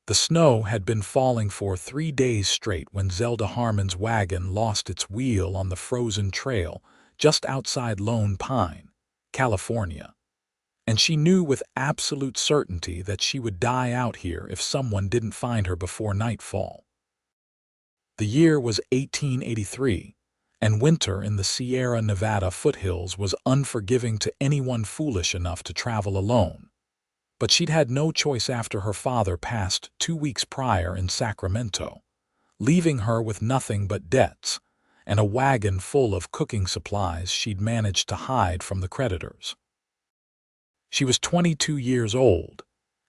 The snow had been falling for 3 days straight when Zelda Harmon's wagon lost its wheel on the frozen trail just outside Lone Pine, California. And she knew with absolute certainty that she would die out here if someone didn't find her before nightfall. The year was 1883, and winter in the Sierra Nevada foothills was unforgiving to anyone foolish enough to travel alone. But she'd had no choice after her father passed 2 weeks prior in Sacramento, leaving her with nothing but debts and a wagon full of cooking supplies she'd managed to hide from the creditors. She was 22 years old,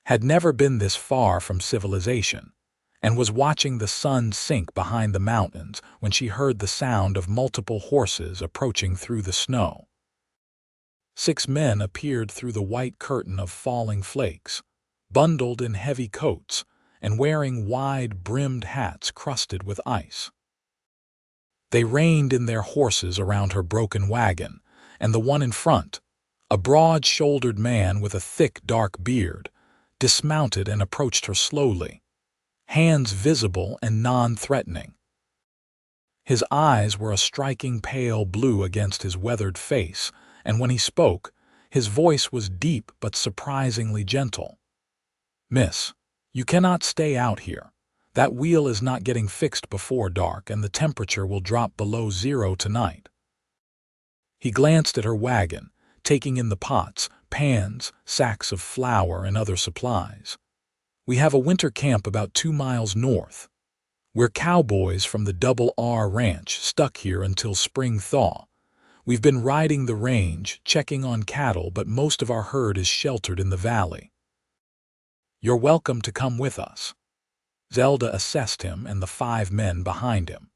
had never been this far from civilization, and was watching the sun sink behind the mountains when she heard the sound of multiple horses approaching through the snow. 6 men appeared through the white curtain of falling flakes, bundled in heavy coats and wearing wide-brimmed hats crusted with ice. They reined in their horses around her broken wagon, and the one in front, a broad-shouldered man with a thick, dark beard, dismounted and approached her slowly, hands visible and non-threatening. His eyes were a striking pale blue against his weathered face, and when he spoke, his voice was deep but surprisingly gentle. "Miss, you cannot stay out here. That wheel is not getting fixed before dark, and the temperature will drop below 0 tonight." He glanced at her wagon, taking in the pots, pans, sacks of flour, and other supplies. "We have a winter camp about 2 miles north. We're cowboys from the Double R Ranch, stuck here until spring thaw. We've been riding the range, checking on cattle, but most of our herd is sheltered in the valley. You're welcome to come with us." Zelda assessed him and the 5 men behind him.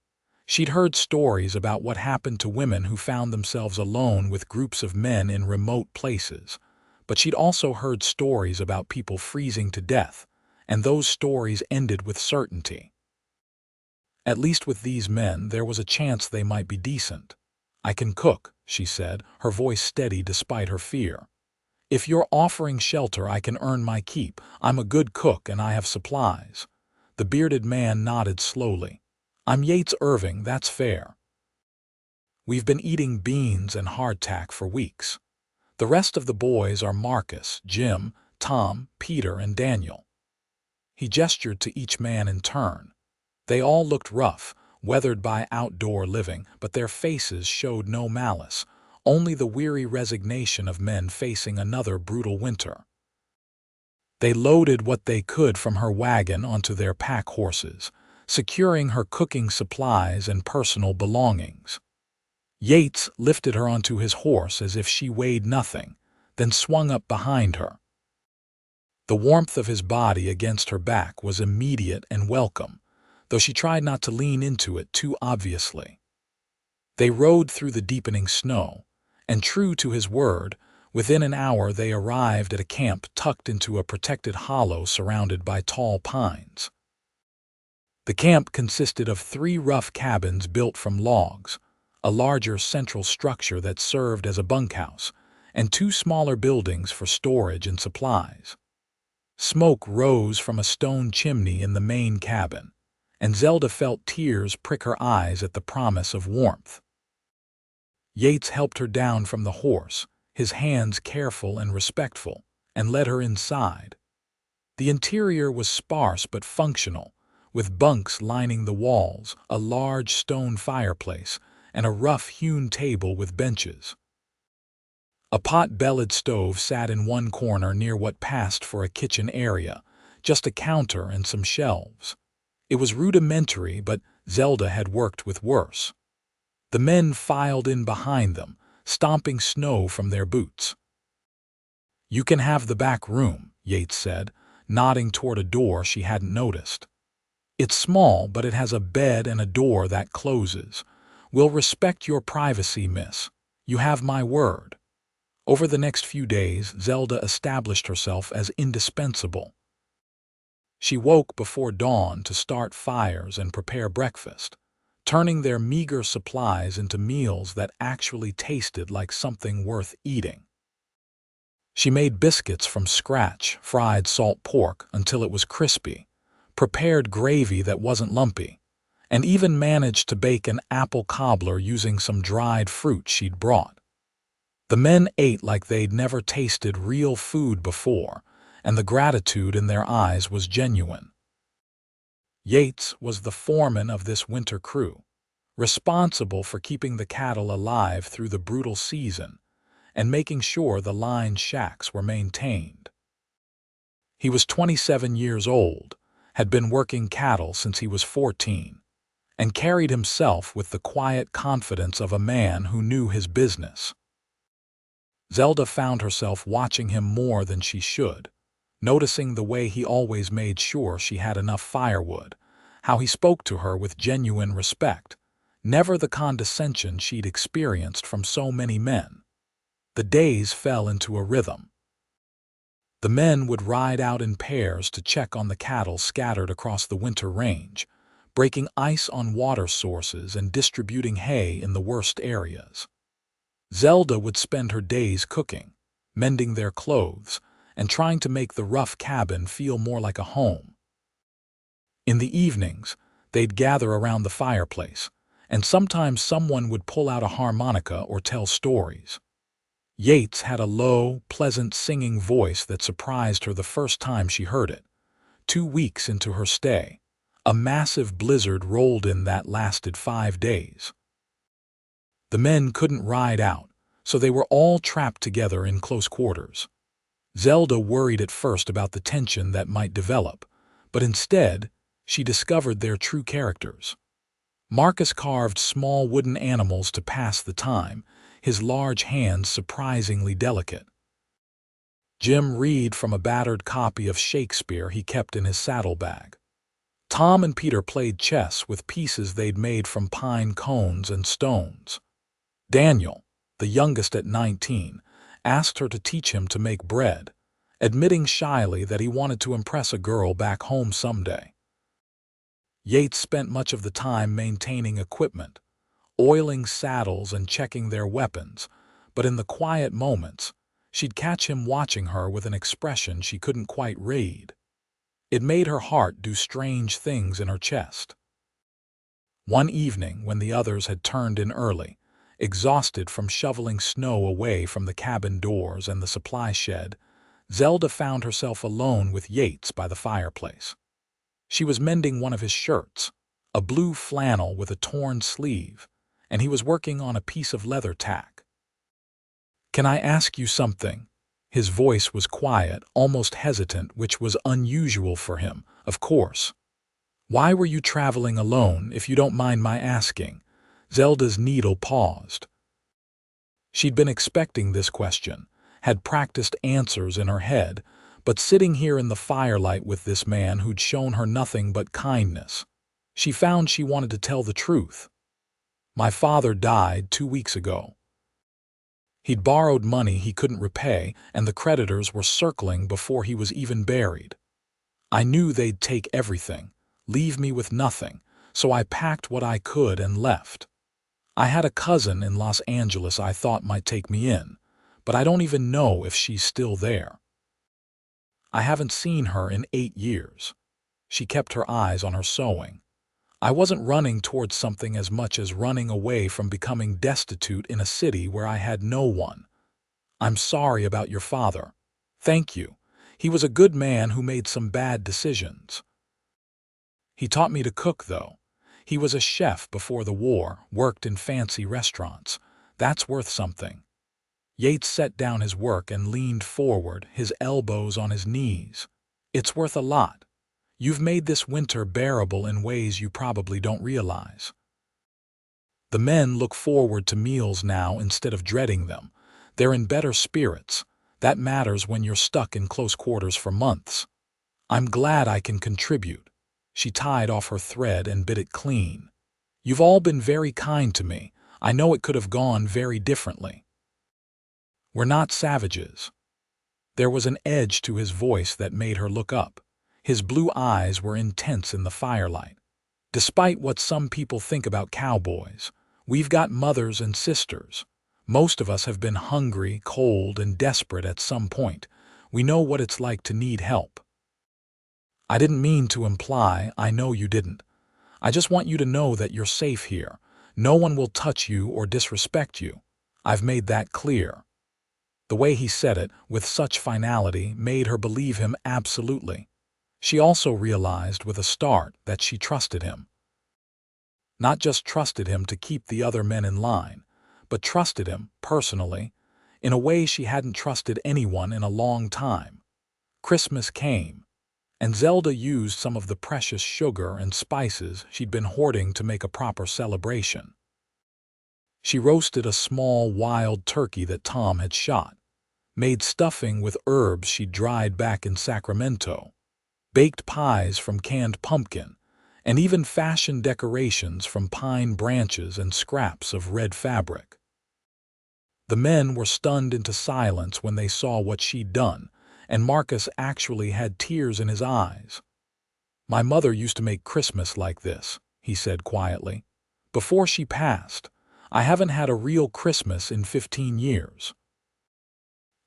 She'd heard stories about what happened to women who found themselves alone with groups of men in remote places, but she'd also heard stories about people freezing to death, and those stories ended with certainty. At least with these men, there was a chance they might be decent. "I can cook," she said, her voice steady despite her fear. "If you're offering shelter, I can earn my keep. I'm a good cook and I have supplies." The bearded man nodded slowly. "I'm Yates Irving, that's fair. We've been eating beans and hardtack for weeks. The rest of the boys are Marcus, Jim, Tom, Peter, and Daniel." He gestured to each man in turn. They all looked rough, weathered by outdoor living, but their faces showed no malice, only the weary resignation of men facing another brutal winter. They loaded what they could from her wagon onto their pack horses, securing her cooking supplies and personal belongings. Yates lifted her onto his horse as if she weighed nothing, then swung up behind her. The warmth of his body against her back was immediate and welcome, though she tried not to lean into it too obviously. They rode through the deepening snow, and true to his word, within an hour they arrived at a camp tucked into a protected hollow surrounded by tall pines. The camp consisted of 3 rough cabins built from logs, a larger central structure that served as a bunkhouse, and 2 smaller buildings for storage and supplies. Smoke rose from a stone chimney in the main cabin, and Zelda felt tears prick her eyes at the promise of warmth. Yates helped her down from the horse, his hands careful and respectful, and led her inside. The interior was sparse but functional, with bunks lining the walls, a large stone fireplace, and a rough-hewn table with benches. A pot-bellied stove sat in one corner near what passed for a kitchen area, just a counter and some shelves. It was rudimentary, but Zelda had worked with worse. The men filed in behind them, stomping snow from their boots. "You can have the back room," Yates said, nodding toward a door she hadn't noticed. "It's small, but it has a bed and a door that closes. We'll respect your privacy, miss. You have my word." Over the next few days, Zelda established herself as indispensable. She woke before dawn to start fires and prepare breakfast, turning their meager supplies into meals that actually tasted like something worth eating. She made biscuits from scratch, fried salt pork until it was crispy, prepared gravy that wasn't lumpy, and even managed to bake an apple cobbler using some dried fruit she'd brought. The men ate like they'd never tasted real food before, and the gratitude in their eyes was genuine. Yates was the foreman of this winter crew, responsible for keeping the cattle alive through the brutal season and making sure the line shacks were maintained. He was 27 years old, had been working cattle since he was 14, and carried himself with the quiet confidence of a man who knew his business. Zelda found herself watching him more than she should, noticing the way he always made sure she had enough firewood, how he spoke to her with genuine respect, never the condescension she'd experienced from so many men. The days fell into a rhythm. The men would ride out in pairs to check on the cattle scattered across the winter range, breaking ice on water sources and distributing hay in the worst areas. Zelda would spend her days cooking, mending their clothes, and trying to make the rough cabin feel more like a home. In the evenings, they'd gather around the fireplace, and sometimes someone would pull out a harmonica or tell stories. Yates had a low, pleasant singing voice that surprised her the first time she heard it. 2 weeks into her stay, a massive blizzard rolled in that lasted 5 days. The men couldn't ride out, so they were all trapped together in close quarters. Zelda worried at first about the tension that might develop, but instead, she discovered their true characters. Marcus carved small wooden animals to pass the time, his large hands surprisingly delicate. Jim read from a battered copy of Shakespeare he kept in his saddlebag. Tom and Peter played chess with pieces they'd made from pine cones and stones. Daniel, the youngest at 19, asked her to teach him to make bread, admitting shyly that he wanted to impress a girl back home someday. Yates spent much of the time maintaining equipment, oiling saddles and checking their weapons, but in the quiet moments, she'd catch him watching her with an expression she couldn't quite read. It made her heart do strange things in her chest. One evening, when the others had turned in early, exhausted from shoveling snow away from the cabin doors and the supply shed, Zelda found herself alone with Yates by the fireplace. She was mending one of his shirts, a blue flannel with a torn sleeve, and he was working on a piece of leather tack. "Can I ask you something?" His voice was quiet, almost hesitant, which was unusual for him, of course. "Why were you traveling alone, if you don't mind my asking?" Zelda's needle paused. She'd been expecting this question, had practiced answers in her head, but sitting here in the firelight with this man who'd shown her nothing but kindness, she found she wanted to tell the truth. "My father died 2 weeks ago. He'd borrowed money he couldn't repay, and the creditors were circling before he was even buried. I knew they'd take everything, leave me with nothing, so I packed what I could and left. I had a cousin in Los Angeles I thought might take me in, but I don't even know if she's still there. I haven't seen her in 8 years. She kept her eyes on her sewing. I wasn't running towards something as much as running away from becoming destitute in a city where I had no one. I'm sorry about your father. Thank you. He was a good man who made some bad decisions. He taught me to cook, though. He was a chef before the war, worked in fancy restaurants. That's worth something." Yates set down his work and leaned forward, his elbows on his knees. "It's worth a lot. You've made this winter bearable in ways you probably don't realize." The men look forward to meals now instead of dreading them. They're in better spirits. That matters when you're stuck in close quarters for months. "I'm glad I can contribute." She tied off her thread and bit it clean. "You've all been very kind to me. I know it could have gone very differently. We're not savages." There was an edge to his voice that made her look up. His blue eyes were intense in the firelight. "Despite what some people think about cowboys, we've got mothers and sisters. Most of us have been hungry, cold, and desperate at some point. We know what it's like to need help." I didn't mean to imply, I know you didn't. I just want you to know that you're safe here. No one will touch you or disrespect you. I've made that clear." The way he said it, with such finality, made her believe him absolutely. She also realized with a start that she trusted him. Not just trusted him to keep the other men in line, but trusted him, personally, in a way she hadn't trusted anyone in a long time. Christmas came, and Zelda used some of the precious sugar and spices she'd been hoarding to make a proper celebration. She roasted a small wild turkey that Tom had shot, made stuffing with herbs she'd dried back in Sacramento, baked pies from canned pumpkin, and even fashioned decorations from pine branches and scraps of red fabric. The men were stunned into silence when they saw what she'd done, and Marcus actually had tears in his eyes. "My mother used to make Christmas like this," he said quietly. "Before she passed, I haven't had a real Christmas in 15 years."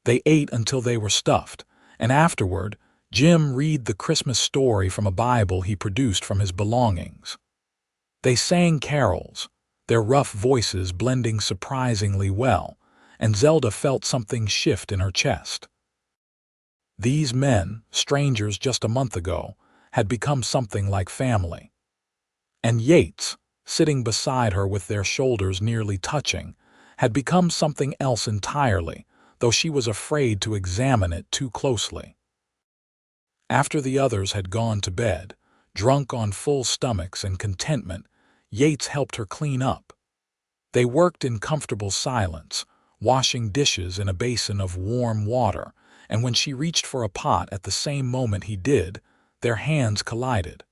They ate until they were stuffed, and afterward, Jim read the Christmas story from a Bible he produced from his belongings. They sang carols, their rough voices blending surprisingly well, and Zelda felt something shift in her chest. These men, strangers just a month ago, had become something like family. And Yates, sitting beside her with their shoulders nearly touching, had become something else entirely, though she was afraid to examine it too closely. After the others had gone to bed, drunk on full stomachs and contentment, Yates helped her clean up. They worked in comfortable silence, washing dishes in a basin of warm water, and when she reached for a pot at the same moment he did, their hands collided.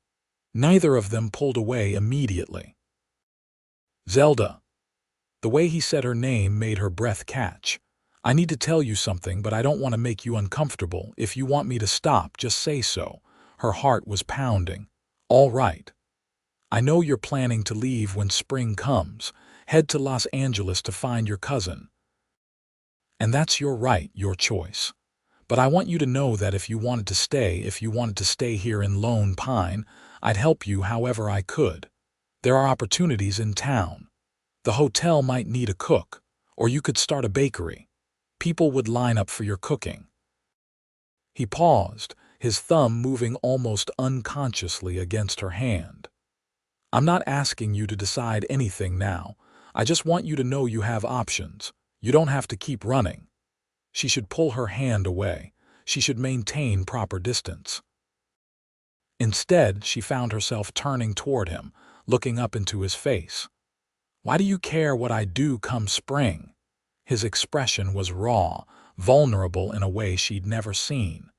Neither of them pulled away immediately. "Zelda." The way he said her name made her breath catch. "I need to tell you something, but I don't want to make you uncomfortable. If you want me to stop, just say so." Her heart was pounding. "All right. I know you're planning to leave when spring comes, head to Los Angeles to find your cousin. And that's your right, your choice. But I want you to know that if you wanted to stay here in Lone Pine, I'd help you however I could. There are opportunities in town. The hotel might need a cook, or you could start a bakery. People would line up for your cooking." He paused, his thumb moving almost unconsciously against her hand. "I'm not asking you to decide anything now. I just want you to know you have options. You don't have to keep running." She should pull her hand away. She should maintain proper distance. Instead, she found herself turning toward him, looking up into his face. "Why do you care what I do come spring?" His expression was raw, vulnerable in a way she'd never seen.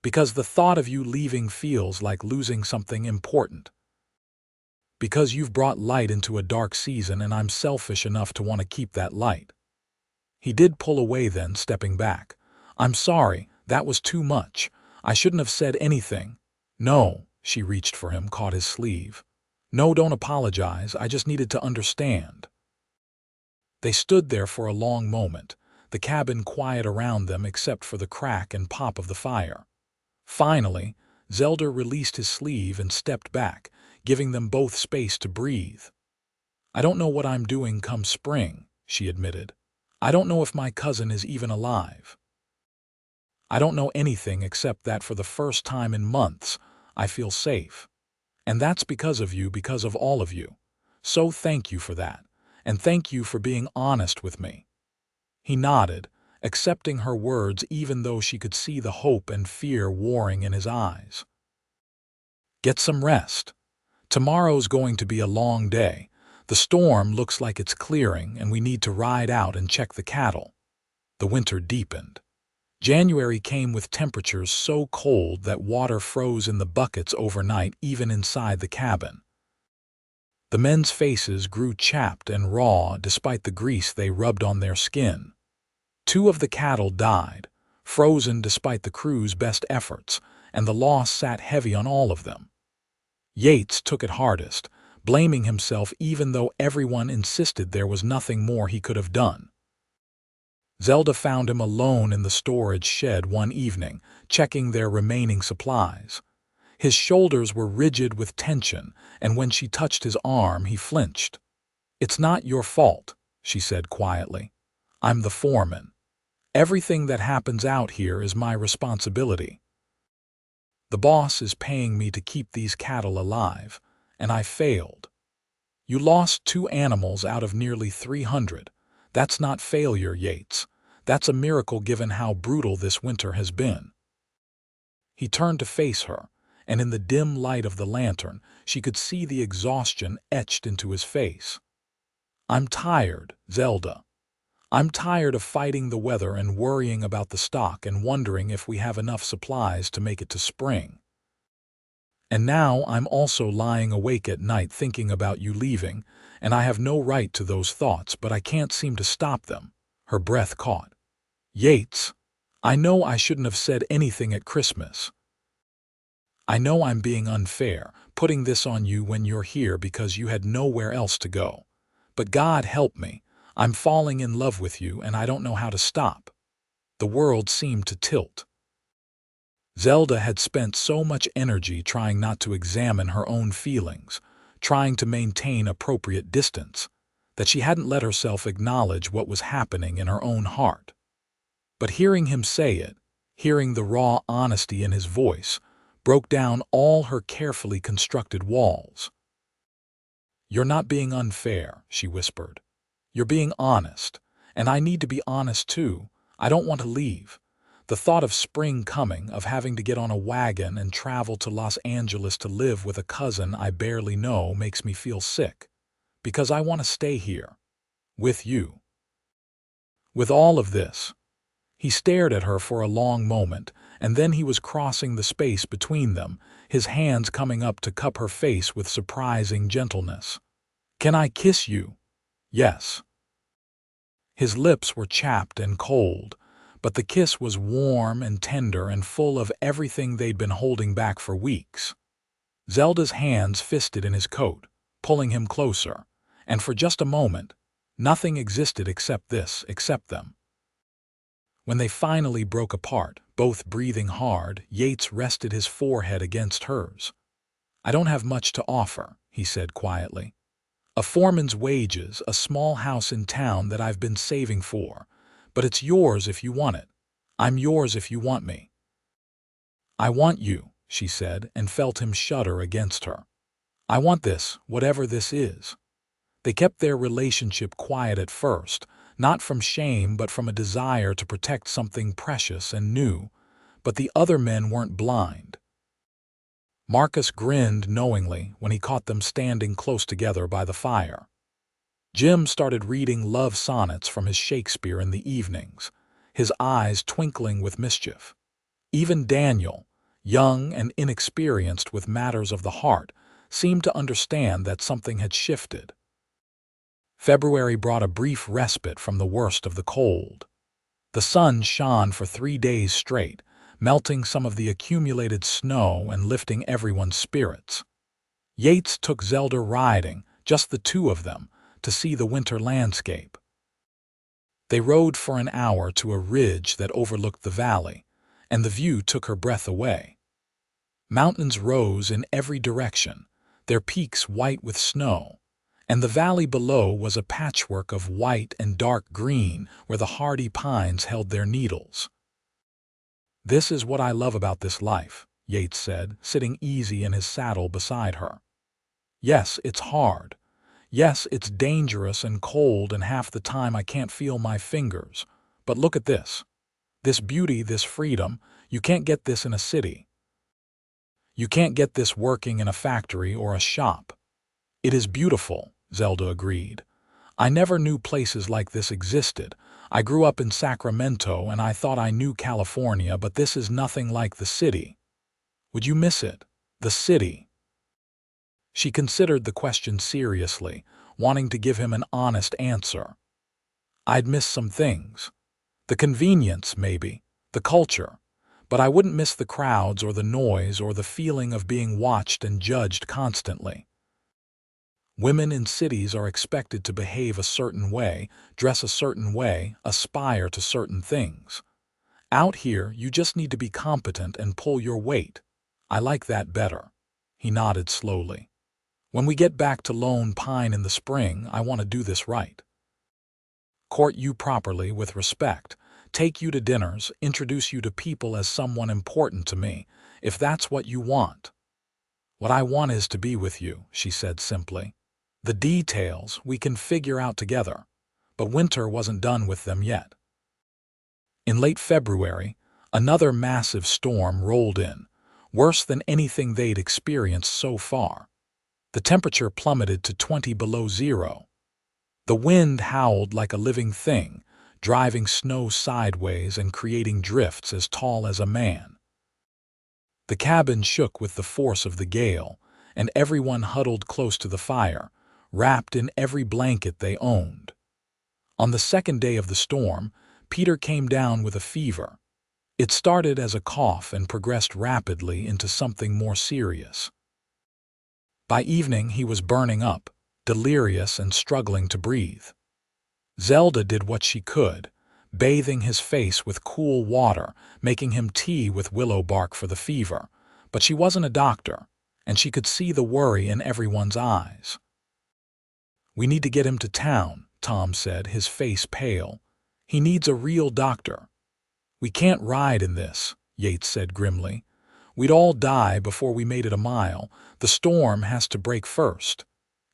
"Because the thought of you leaving feels like losing something important. Because you've brought light into a dark season and I'm selfish enough to want to keep that light." He did pull away then, stepping back. "I'm sorry, that was too much. I shouldn't have said anything." "No," she reached for him, caught his sleeve. "No, don't apologize, I just needed to understand." They stood there for a long moment, the cabin quiet around them except for the crack and pop of the fire. Finally, Zelda released his sleeve and stepped back, giving them both space to breathe. "I don't know what I'm doing come spring," she admitted. "I don't know if my cousin is even alive. I don't know anything except that for the first time in months, I feel safe. And that's because of you, because of all of you. So thank you for that. And thank you for being honest with me." He nodded, accepting her words even though she could see the hope and fear warring in his eyes. "Get some rest. Tomorrow's going to be a long day. The storm looks like it's clearing and we need to ride out and check the cattle." The winter deepened. January came with temperatures so cold that water froze in the buckets overnight even inside the cabin. The men's faces grew chapped and raw despite the grease they rubbed on their skin. 2 of the cattle died, frozen despite the crew's best efforts, and the loss sat heavy on all of them. Yates took it hardest, blaming himself even though everyone insisted there was nothing more he could have done. Zelda found him alone in the storage shed one evening, checking their remaining supplies. His shoulders were rigid with tension, and when she touched his arm, he flinched. "It's not your fault," she said quietly. "I'm the foreman. Everything that happens out here is my responsibility. The boss is paying me to keep these cattle alive, and I failed. You lost 2 animals out of nearly 300. That's not failure, Yates. That's a miracle given how brutal this winter has been." He turned to face her, and in the dim light of the lantern, she could see the exhaustion etched into his face. "I'm tired, Zelda. I'm tired of fighting the weather and worrying about the stock and wondering if we have enough supplies to make it to spring. And now I'm also lying awake at night thinking about you leaving, and I have no right to those thoughts, but I can't seem to stop them." Her breath caught. "Yates, I know I shouldn't have said anything at Christmas. I know I'm being unfair, putting this on you when you're here because you had nowhere else to go. But God help me, I'm falling in love with you and I don't know how to stop." The world seemed to tilt. Zelda had spent so much energy trying not to examine her own feelings, trying to maintain appropriate distance, that she hadn't let herself acknowledge what was happening in her own heart. But hearing him say it, hearing the raw honesty in his voice, broke down all her carefully constructed walls. "You're not being unfair," she whispered. "You're being honest, and I need to be honest too. I don't want to leave. The thought of spring coming, of having to get on a wagon and travel to Los Angeles to live with a cousin I barely know makes me feel sick. Because I want to stay here. With you." With all of this, he stared at her for a long moment, and then he was crossing the space between them, his hands coming up to cup her face with surprising gentleness. "Can I kiss you?" "Yes." His lips were chapped and cold, but the kiss was warm and tender and full of everything they'd been holding back for weeks. Zelda's hands fisted in his coat, pulling him closer, and for just a moment, nothing existed except them. When they finally broke apart, both breathing hard, Yates rested his forehead against hers. "I don't have much to offer," he said quietly. "A foreman's wages, a small house in town that I've been saving for, but it's yours if you want it. I'm yours if you want me." "I want you," she said, and felt him shudder against her. "I want this, whatever this is." They kept their relationship quiet at first, not from shame but from a desire to protect something precious and new, but the other men weren't blind. Marcus grinned knowingly when he caught them standing close together by the fire. Jim started reading love sonnets from his Shakespeare in the evenings, his eyes twinkling with mischief. Even Daniel, young and inexperienced with matters of the heart, seemed to understand that something had shifted. February brought a brief respite from the worst of the cold. The sun shone for 3 days straight, melting some of the accumulated snow and lifting everyone's spirits. Yates took Zelda riding, just the two of them, to see the winter landscape. They rode for an hour to a ridge that overlooked the valley, and the view took her breath away. Mountains rose in every direction, their peaks white with snow, and the valley below was a patchwork of white and dark green where the hardy pines held their needles. "This is what I love about this life," Yates said, sitting easy in his saddle beside her. "Yes, it's hard. Yes, it's dangerous and cold, and half the time I can't feel my fingers. But look at this. This beauty, this freedom, you can't get this in a city. You can't get this working in a factory or a shop." "It is beautiful," Zelda agreed. "I never knew places like this existed. I grew up in Sacramento and I thought I knew California, but this is nothing like the city." "Would you miss it? The city?" She considered the question seriously, wanting to give him an honest answer. "I'd miss some things. The convenience, maybe, the culture, but I wouldn't miss the crowds or the noise or the feeling of being watched and judged constantly. Women in cities are expected to behave a certain way, dress a certain way, aspire to certain things. Out here, you just need to be competent and pull your weight. I like that better. He nodded slowly. When we get back to Lone Pine in the spring, I want to do this right. Court you properly with respect, take you to dinners, introduce you to people as someone important to me, if that's what you want. What I want is to be with you, she said simply. The details we can figure out together, but winter wasn't done with them yet. In late February, another massive storm rolled in, worse than anything they'd experienced so far. The temperature plummeted to 20 below zero. The wind howled like a living thing, driving snow sideways and creating drifts as tall as a man. The cabin shook with the force of the gale, and everyone huddled close to the fire, wrapped in every blanket they owned. On the second day of the storm, Peter came down with a fever. It started as a cough and progressed rapidly into something more serious. By evening, he was burning up, delirious and struggling to breathe. Zelda did what she could, bathing his face with cool water, making him tea with willow bark for the fever, but she wasn't a doctor, and she could see the worry in everyone's eyes. "We need to get him to town," Tom said, his face pale. "He needs a real doctor." "We can't ride in this," Yates said grimly. "We'd all die before we made it a mile. The storm has to break first."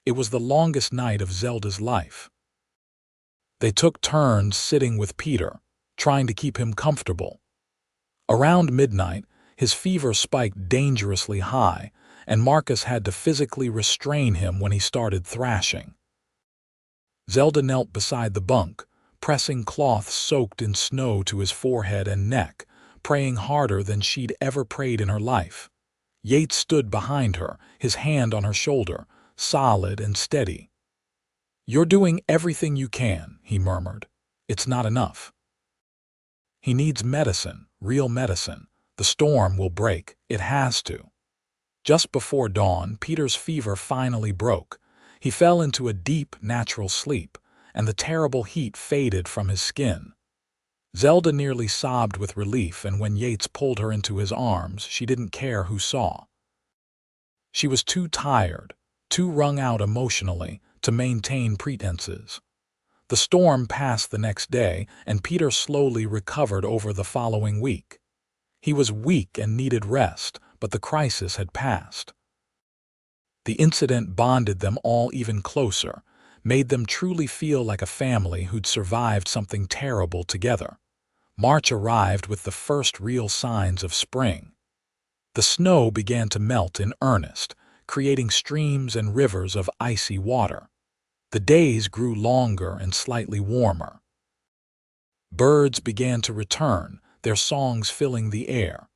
It was the longest night of Zelda's life. They took turns sitting with Peter, trying to keep him comfortable. Around midnight, his fever spiked dangerously high, and Marcus had to physically restrain him when he started thrashing. Zelda knelt beside the bunk, pressing cloth soaked in snow to his forehead and neck, praying harder than she'd ever prayed in her life. Yates stood behind her, his hand on her shoulder, solid and steady. "You're doing everything you can," he murmured. "It's not enough. He needs medicine, real medicine. The storm will break. It has to." Just before dawn, Peter's fever finally broke. He fell into a deep, natural sleep, and the terrible heat faded from his skin. Zelda nearly sobbed with relief, and when Yates pulled her into his arms, she didn't care who saw. She was too tired, too wrung out emotionally, to maintain pretenses. The storm passed the next day, and Peter slowly recovered over the following week. He was weak and needed rest, but the crisis had passed. The incident bonded them all even closer, made them truly feel like a family who'd survived something terrible together. March arrived with the first real signs of spring. The snow began to melt in earnest, creating streams and rivers of icy water. The days grew longer and slightly warmer. Birds began to return, their songs filling the air.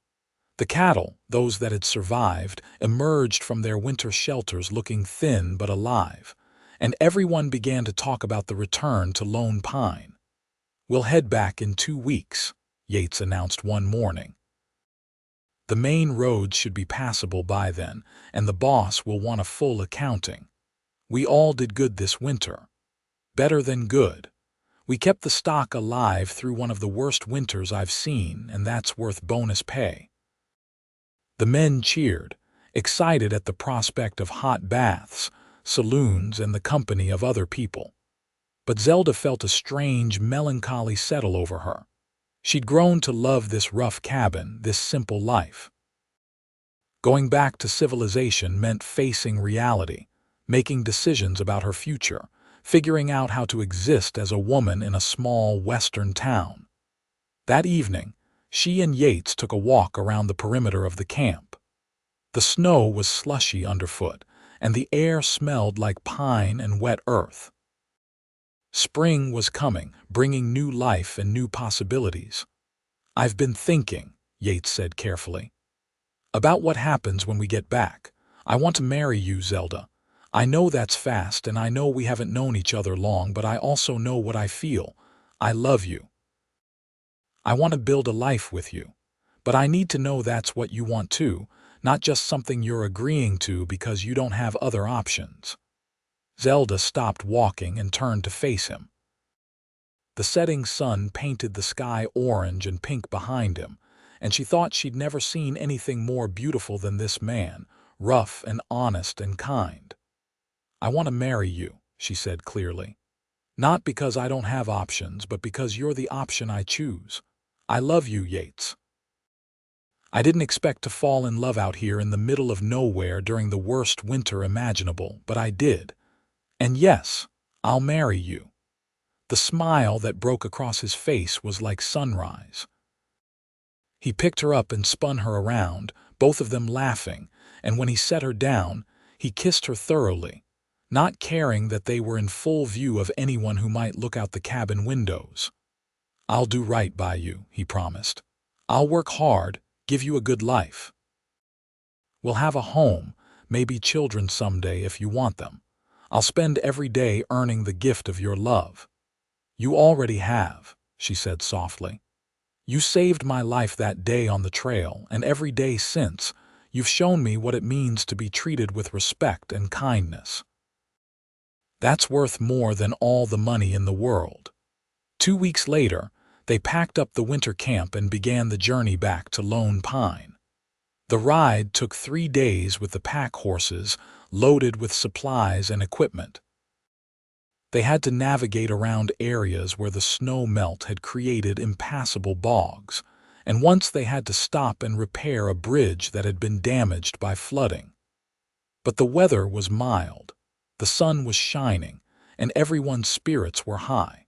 The cattle, those that had survived, emerged from their winter shelters looking thin but alive, and everyone began to talk about the return to Lone Pine. "We'll head back in 2 weeks," Yates announced one morning. "The main roads should be passable by then, and the boss will want a full accounting. We all did good this winter. Better than good. We kept the stock alive through one of the worst winters I've seen, and that's worth bonus pay." The men cheered, excited at the prospect of hot baths, saloons, and the company of other people. But Zelda felt a strange, melancholy settle over her. She'd grown to love this rough cabin, this simple life. Going back to civilization meant facing reality, making decisions about her future, figuring out how to exist as a woman in a small western town. That evening, she and Yates took a walk around the perimeter of the camp. The snow was slushy underfoot, and the air smelled like pine and wet earth. Spring was coming, bringing new life and new possibilities. "I've been thinking," Yates said carefully, "about what happens when we get back. I want to marry you, Zelda. I know that's fast, and I know we haven't known each other long, but I also know what I feel. I love you. I want to build a life with you. But I need to know that's what you want too, not just something you're agreeing to because you don't have other options." Zelda stopped walking and turned to face him. The setting sun painted the sky orange and pink behind him, and she thought she'd never seen anything more beautiful than this man, rough and honest and kind. "I want to marry you," she said clearly. "Not because I don't have options, but because you're the option I choose. I love you, Yates. I didn't expect to fall in love out here in the middle of nowhere during the worst winter imaginable, but I did. And yes, I'll marry you." The smile that broke across his face was like sunrise. He picked her up and spun her around, both of them laughing, and when he set her down, he kissed her thoroughly, not caring that they were in full view of anyone who might look out the cabin windows. "I'll do right by you," he promised. "I'll work hard, give you a good life. We'll have a home, maybe children someday if you want them. I'll spend every day earning the gift of your love." "You already have," she said softly. "You saved my life that day on the trail, and every day since, you've shown me what it means to be treated with respect and kindness. That's worth more than all the money in the world." 2 weeks later, they packed up the winter camp and began the journey back to Lone Pine. The ride took 3 days with the pack horses, loaded with supplies and equipment. They had to navigate around areas where the snow melt had created impassable bogs, and once they had to stop and repair a bridge that had been damaged by flooding. But the weather was mild, the sun was shining, and everyone's spirits were high.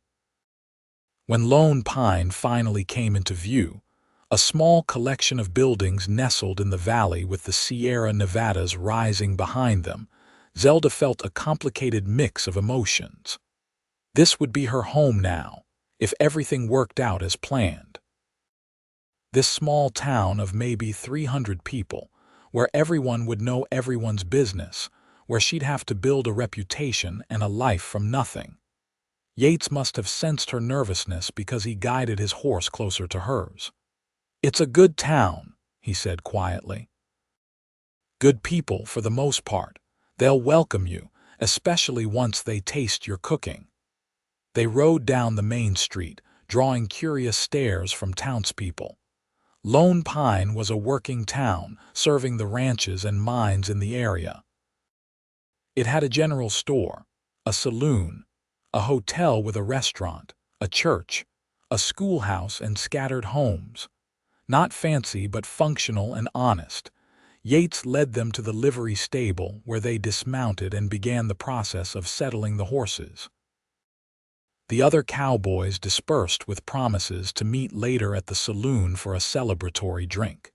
When Lone Pine finally came into view, a small collection of buildings nestled in the valley with the Sierra Nevadas rising behind them, Zelda felt a complicated mix of emotions. This would be her home now, if everything worked out as planned. This small town of maybe 300 people, where everyone would know everyone's business, where she'd have to build a reputation and a life from nothing. Yates must have sensed her nervousness because he guided his horse closer to hers. "It's a good town," he said quietly. "Good people for the most part. They'll welcome you, especially once they taste your cooking." They rode down the main street, drawing curious stares from townspeople. Lone Pine was a working town, serving the ranches and mines in the area. It had a general store, a saloon, a hotel with a restaurant, a church, a schoolhouse, and scattered homes. Not fancy but functional and honest. Yates led them to the livery stable where they dismounted and began the process of settling the horses. The other cowboys dispersed with promises to meet later at the saloon for a celebratory drink.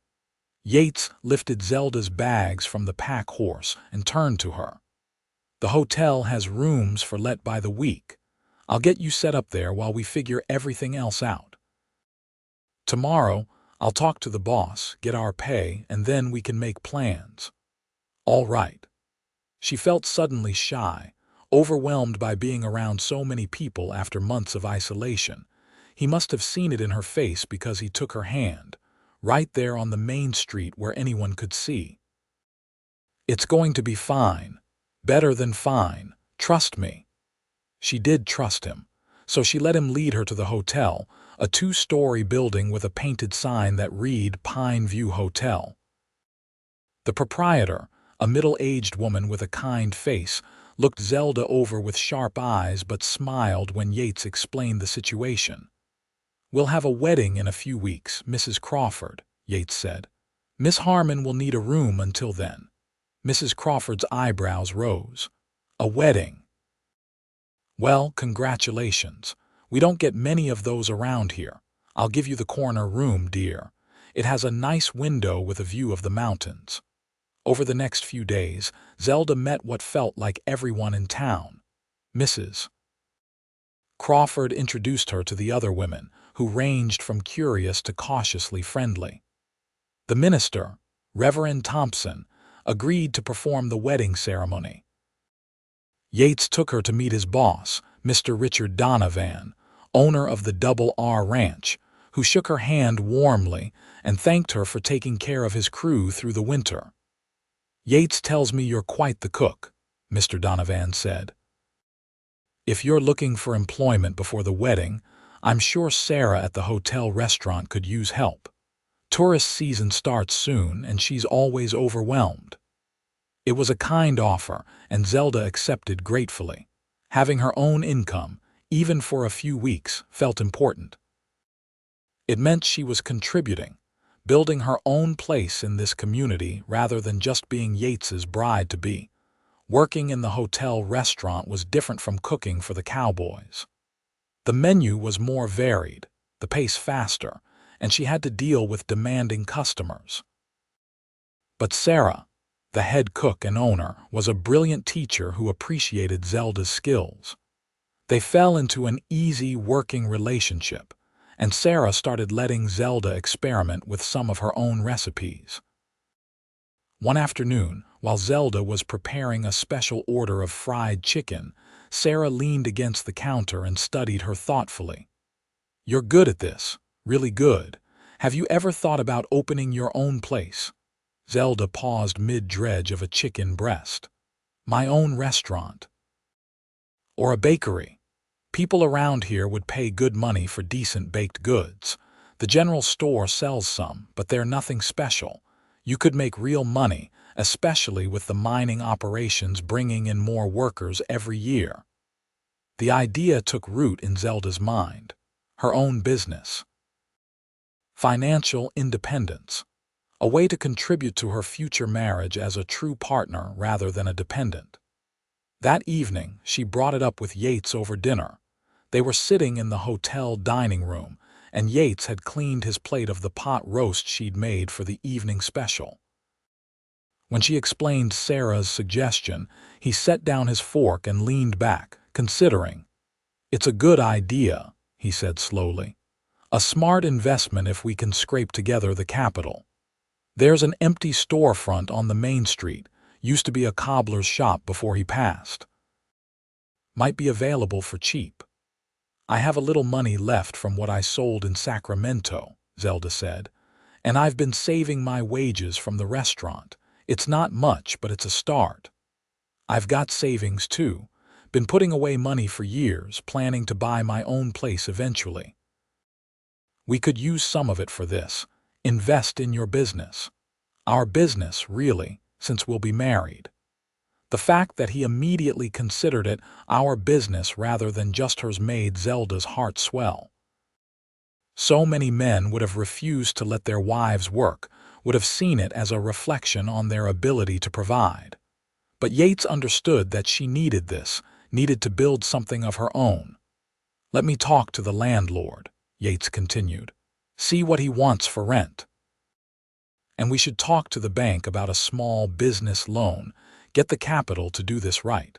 Yates lifted Zelda's bags from the pack horse and turned to her. "The hotel has rooms for let by the week. I'll get you set up there while we figure everything else out. Tomorrow, I'll talk to the boss, get our pay, and then we can make plans." "All right." She felt suddenly shy, overwhelmed by being around so many people after months of isolation. He must have seen it in her face because he took her hand, right there on the main street where anyone could see. "It's going to be fine. Better than fine. Trust me." She did trust him, so she let him lead her to the hotel, a 2-story building with a painted sign that read Pine View Hotel. The proprietor, a middle-aged woman with a kind face, looked Zelda over with sharp eyes but smiled when Yates explained the situation. "We'll have a wedding in a few weeks, Mrs. Crawford," Yates said. "Miss Harmon will need a room until then." Mrs. Crawford's eyebrows rose. "A wedding? Well, congratulations. We don't get many of those around here. I'll give you the corner room, dear. It has a nice window with a view of the mountains." Over the next few days, Zelda met what felt like everyone in town. Mrs. Crawford introduced her to the other women, who ranged from curious to cautiously friendly. The minister, Reverend Thompson, agreed to perform the wedding ceremony. Yates took her to meet his boss, Mr. Richard Donovan, owner of the Double R Ranch, who shook her hand warmly and thanked her for taking care of his crew through the winter. "Yates tells me you're quite the cook," Mr. Donovan said. "If you're looking for employment before the wedding, I'm sure Sarah at the hotel restaurant could use help." Tourist season starts soon, and she's always overwhelmed. It was a kind offer, and Zelda accepted gratefully. Having her own income, even for a few weeks, felt important. It meant she was contributing, building her own place in this community rather than just being Yates's bride-to-be. Working in the hotel restaurant was different from cooking for the Cowboys. The menu was more varied, the pace faster, and she had to deal with demanding customers. But Sarah, the head cook and owner, was a brilliant teacher who appreciated Zelda's skills. They fell into an easy working relationship, and Sarah started letting Zelda experiment with some of her own recipes. One afternoon, while Zelda was preparing a special order of fried chicken, Sarah leaned against the counter and studied her thoughtfully. "You're good at this, really good. Have you ever thought about opening your own place?" Zelda paused mid-dredge of a chicken breast. "My own restaurant. Or a bakery. People around here would pay good money for decent baked goods. The general store sells some, but they're nothing special. You could make real money, especially with the mining operations bringing in more workers every year." The idea took root in Zelda's mind. Her own business. Financial independence. A way to contribute to her future marriage as a true partner rather than a dependent. That evening, she brought it up with Yates over dinner. They were sitting in the hotel dining room, and Yates had cleaned his plate of the pot roast she'd made for the evening special. When she explained Sarah's suggestion, he set down his fork and leaned back, considering. "It's a good idea," he said slowly. "A smart investment if we can scrape together the capital. There's an empty storefront on the main street, used to be a cobbler's shop before he passed. Might be available for cheap. I have a little money left from what I sold in Sacramento," Zelda said, "and I've been saving my wages from the restaurant. It's not much, but it's a start. I've got savings too. Been putting away money for years, planning to buy my own place eventually. We could use some of it for this. Invest in your business. Our business, really, since we'll be married." The fact that he immediately considered it our business rather than just hers made Zelda's heart swell. So many men would have refused to let their wives work, would have seen it as a reflection on their ability to provide. But Yates understood that she needed this, needed to build something of her own. "Let me talk to the landlord," Yates continued. "See what he wants for rent. And we should talk to the bank about a small business loan, get the capital to do this right.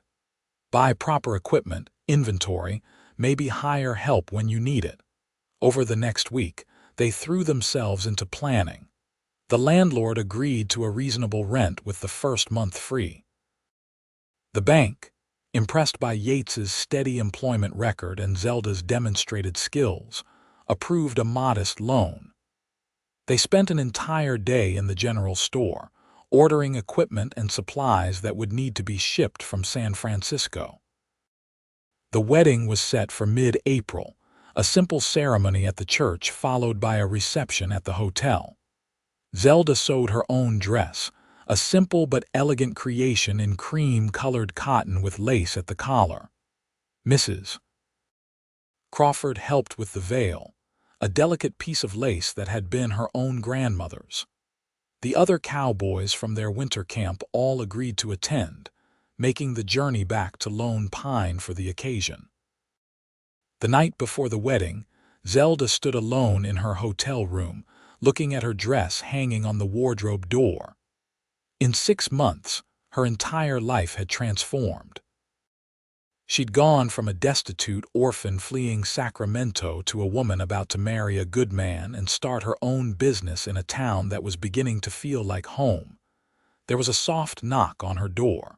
Buy proper equipment, inventory, maybe hire help when you need it." Over the next week, they threw themselves into planning. The landlord agreed to a reasonable rent with the first month free. The bank, impressed by Yates's steady employment record and Zelda's demonstrated skills, approved a modest loan. They spent an entire day in the general store, ordering equipment and supplies that would need to be shipped from San Francisco. The wedding was set for mid-April, a simple ceremony at the church followed by a reception at the hotel. Zelda sewed her own dress, a simple but elegant creation in cream-colored cotton with lace at the collar. Mrs. Crawford helped with the veil, a delicate piece of lace that had been her own grandmother's. The other Cowboys from their winter camp all agreed to attend, making the journey back to Lone Pine for the occasion. The night before the wedding, Zelda stood alone in her hotel room, looking at her dress hanging on the wardrobe door. In 6 months, her entire life had transformed. She'd gone from a destitute orphan fleeing Sacramento to a woman about to marry a good man and start her own business in a town that was beginning to feel like home. There was a soft knock on her door.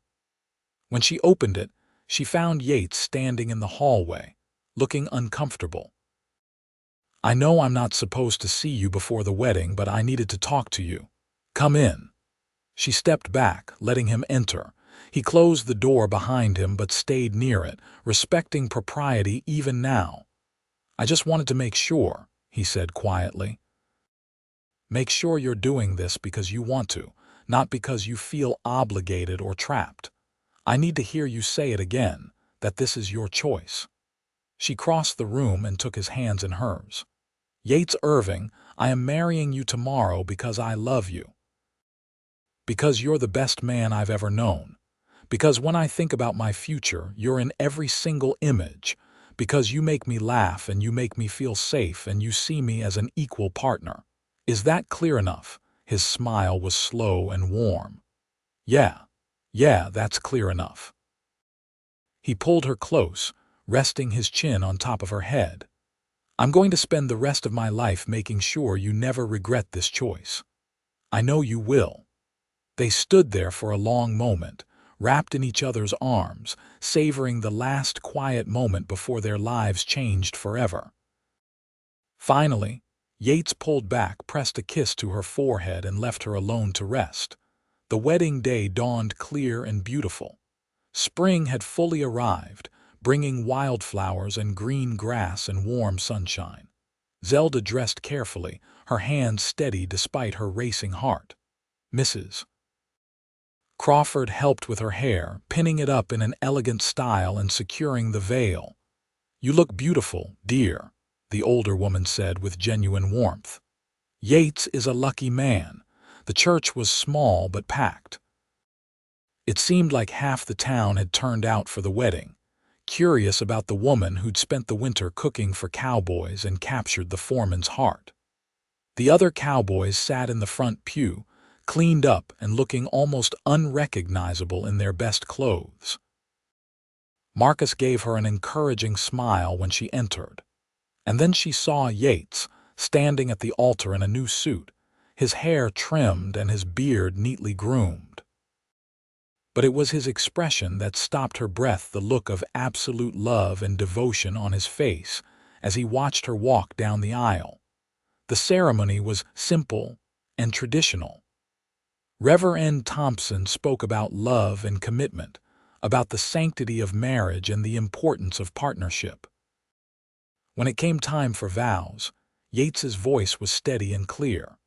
When she opened it, she found Yates standing in the hallway, looking uncomfortable. "I know I'm not supposed to see you before the wedding, but I needed to talk to you. Come in." She stepped back, letting him enter. He closed the door behind him but stayed near it, respecting propriety even now. "I just wanted to make sure," he said quietly. Make sure you're doing this because you want to, not because you feel obligated or trapped. I need to hear you say it again, that this is your choice." She crossed the room and took his hands in hers. "Yates Irving, I am marrying you tomorrow because I love you. Because you're the best man I've ever known. Because when I think about my future, you're in every single image. Because you make me laugh and you make me feel safe and you see me as an equal partner. Is that clear enough?" His smile was slow and warm. Yeah, that's clear enough." He pulled her close, resting his chin on top of her head. "I'm going to spend the rest of my life making sure you never regret this choice. I know you will." They stood there for a long moment, wrapped in each other's arms, savoring the last quiet moment before their lives changed forever. Finally, Yates pulled back, pressed a kiss to her forehead, and left her alone to rest. The wedding day dawned clear and beautiful. Spring had fully arrived, bringing wildflowers and green grass and warm sunshine. Zelda dressed carefully, her hands steady despite her racing heart. Mrs. Crawford helped with her hair, pinning it up in an elegant style and securing the veil. "You look beautiful, dear," the older woman said with genuine warmth. "Yates is a lucky man." The church was small but packed. It seemed like half the town had turned out for the wedding, curious about the woman who'd spent the winter cooking for Cowboys and captured the foreman's heart. The other Cowboys sat in the front pew, cleaned up and looking almost unrecognizable in their best clothes. Marcus gave her an encouraging smile when she entered. And then she saw Yates, standing at the altar in a new suit, his hair trimmed and his beard neatly groomed. But it was his expression that stopped her breath, the look of absolute love and devotion on his face as he watched her walk down the aisle. The ceremony was simple and traditional. Reverend Thompson spoke about love and commitment, about the sanctity of marriage and the importance of partnership. When it came time for vows, Yates's voice was steady and clear.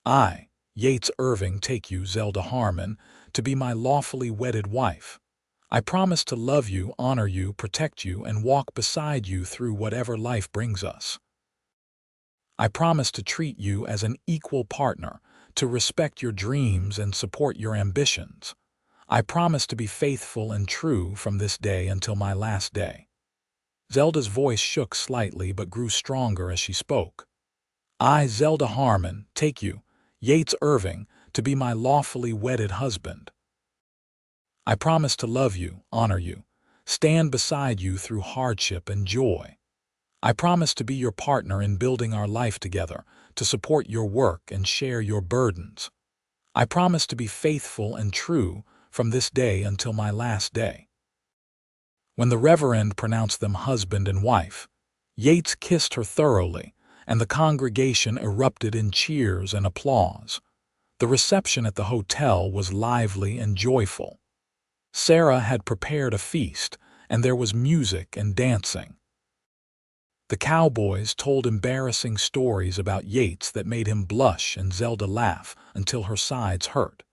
"I, Yates Irving, take you, Zelda Harmon, to be my lawfully wedded wife. I promise to love you, honor you, protect you, and walk beside you through whatever life brings us. I promise to treat you as an equal partner, to respect your dreams and support your ambitions. I promise to be faithful and true from this day until my last day." Zelda's voice shook slightly but grew stronger as she spoke. "I, Zelda Harmon, take you, Yates Irving, to be my lawfully wedded husband. I promise to love you, honor you, stand beside you through hardship and joy. I promise to be your partner in building our life together, to support your work and share your burdens. I promise to be faithful and true from this day until my last day." When the Reverend pronounced them husband and wife, Yates kissed her thoroughly, and the congregation erupted in cheers and applause. The reception at the hotel was lively and joyful. Sarah had prepared a feast, and there was music and dancing. The Cowboys told embarrassing stories about Yates that made him blush and Zelda laugh until her sides hurt.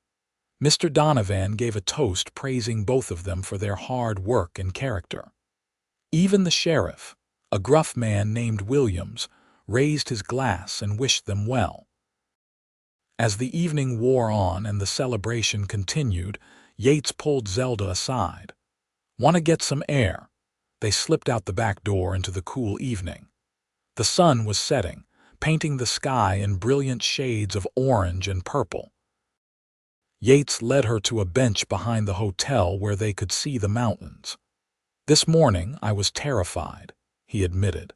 Mr. Donovan gave a toast praising both of them for their hard work and character. Even the sheriff, a gruff man named Williams, raised his glass and wished them well. As the evening wore on and the celebration continued, Yates pulled Zelda aside. "Want to get some air?" They slipped out the back door into the cool evening. The sun was setting, painting the sky in brilliant shades of orange and purple. Yates led her to a bench behind the hotel where they could see the mountains. "This morning I was terrified," he admitted.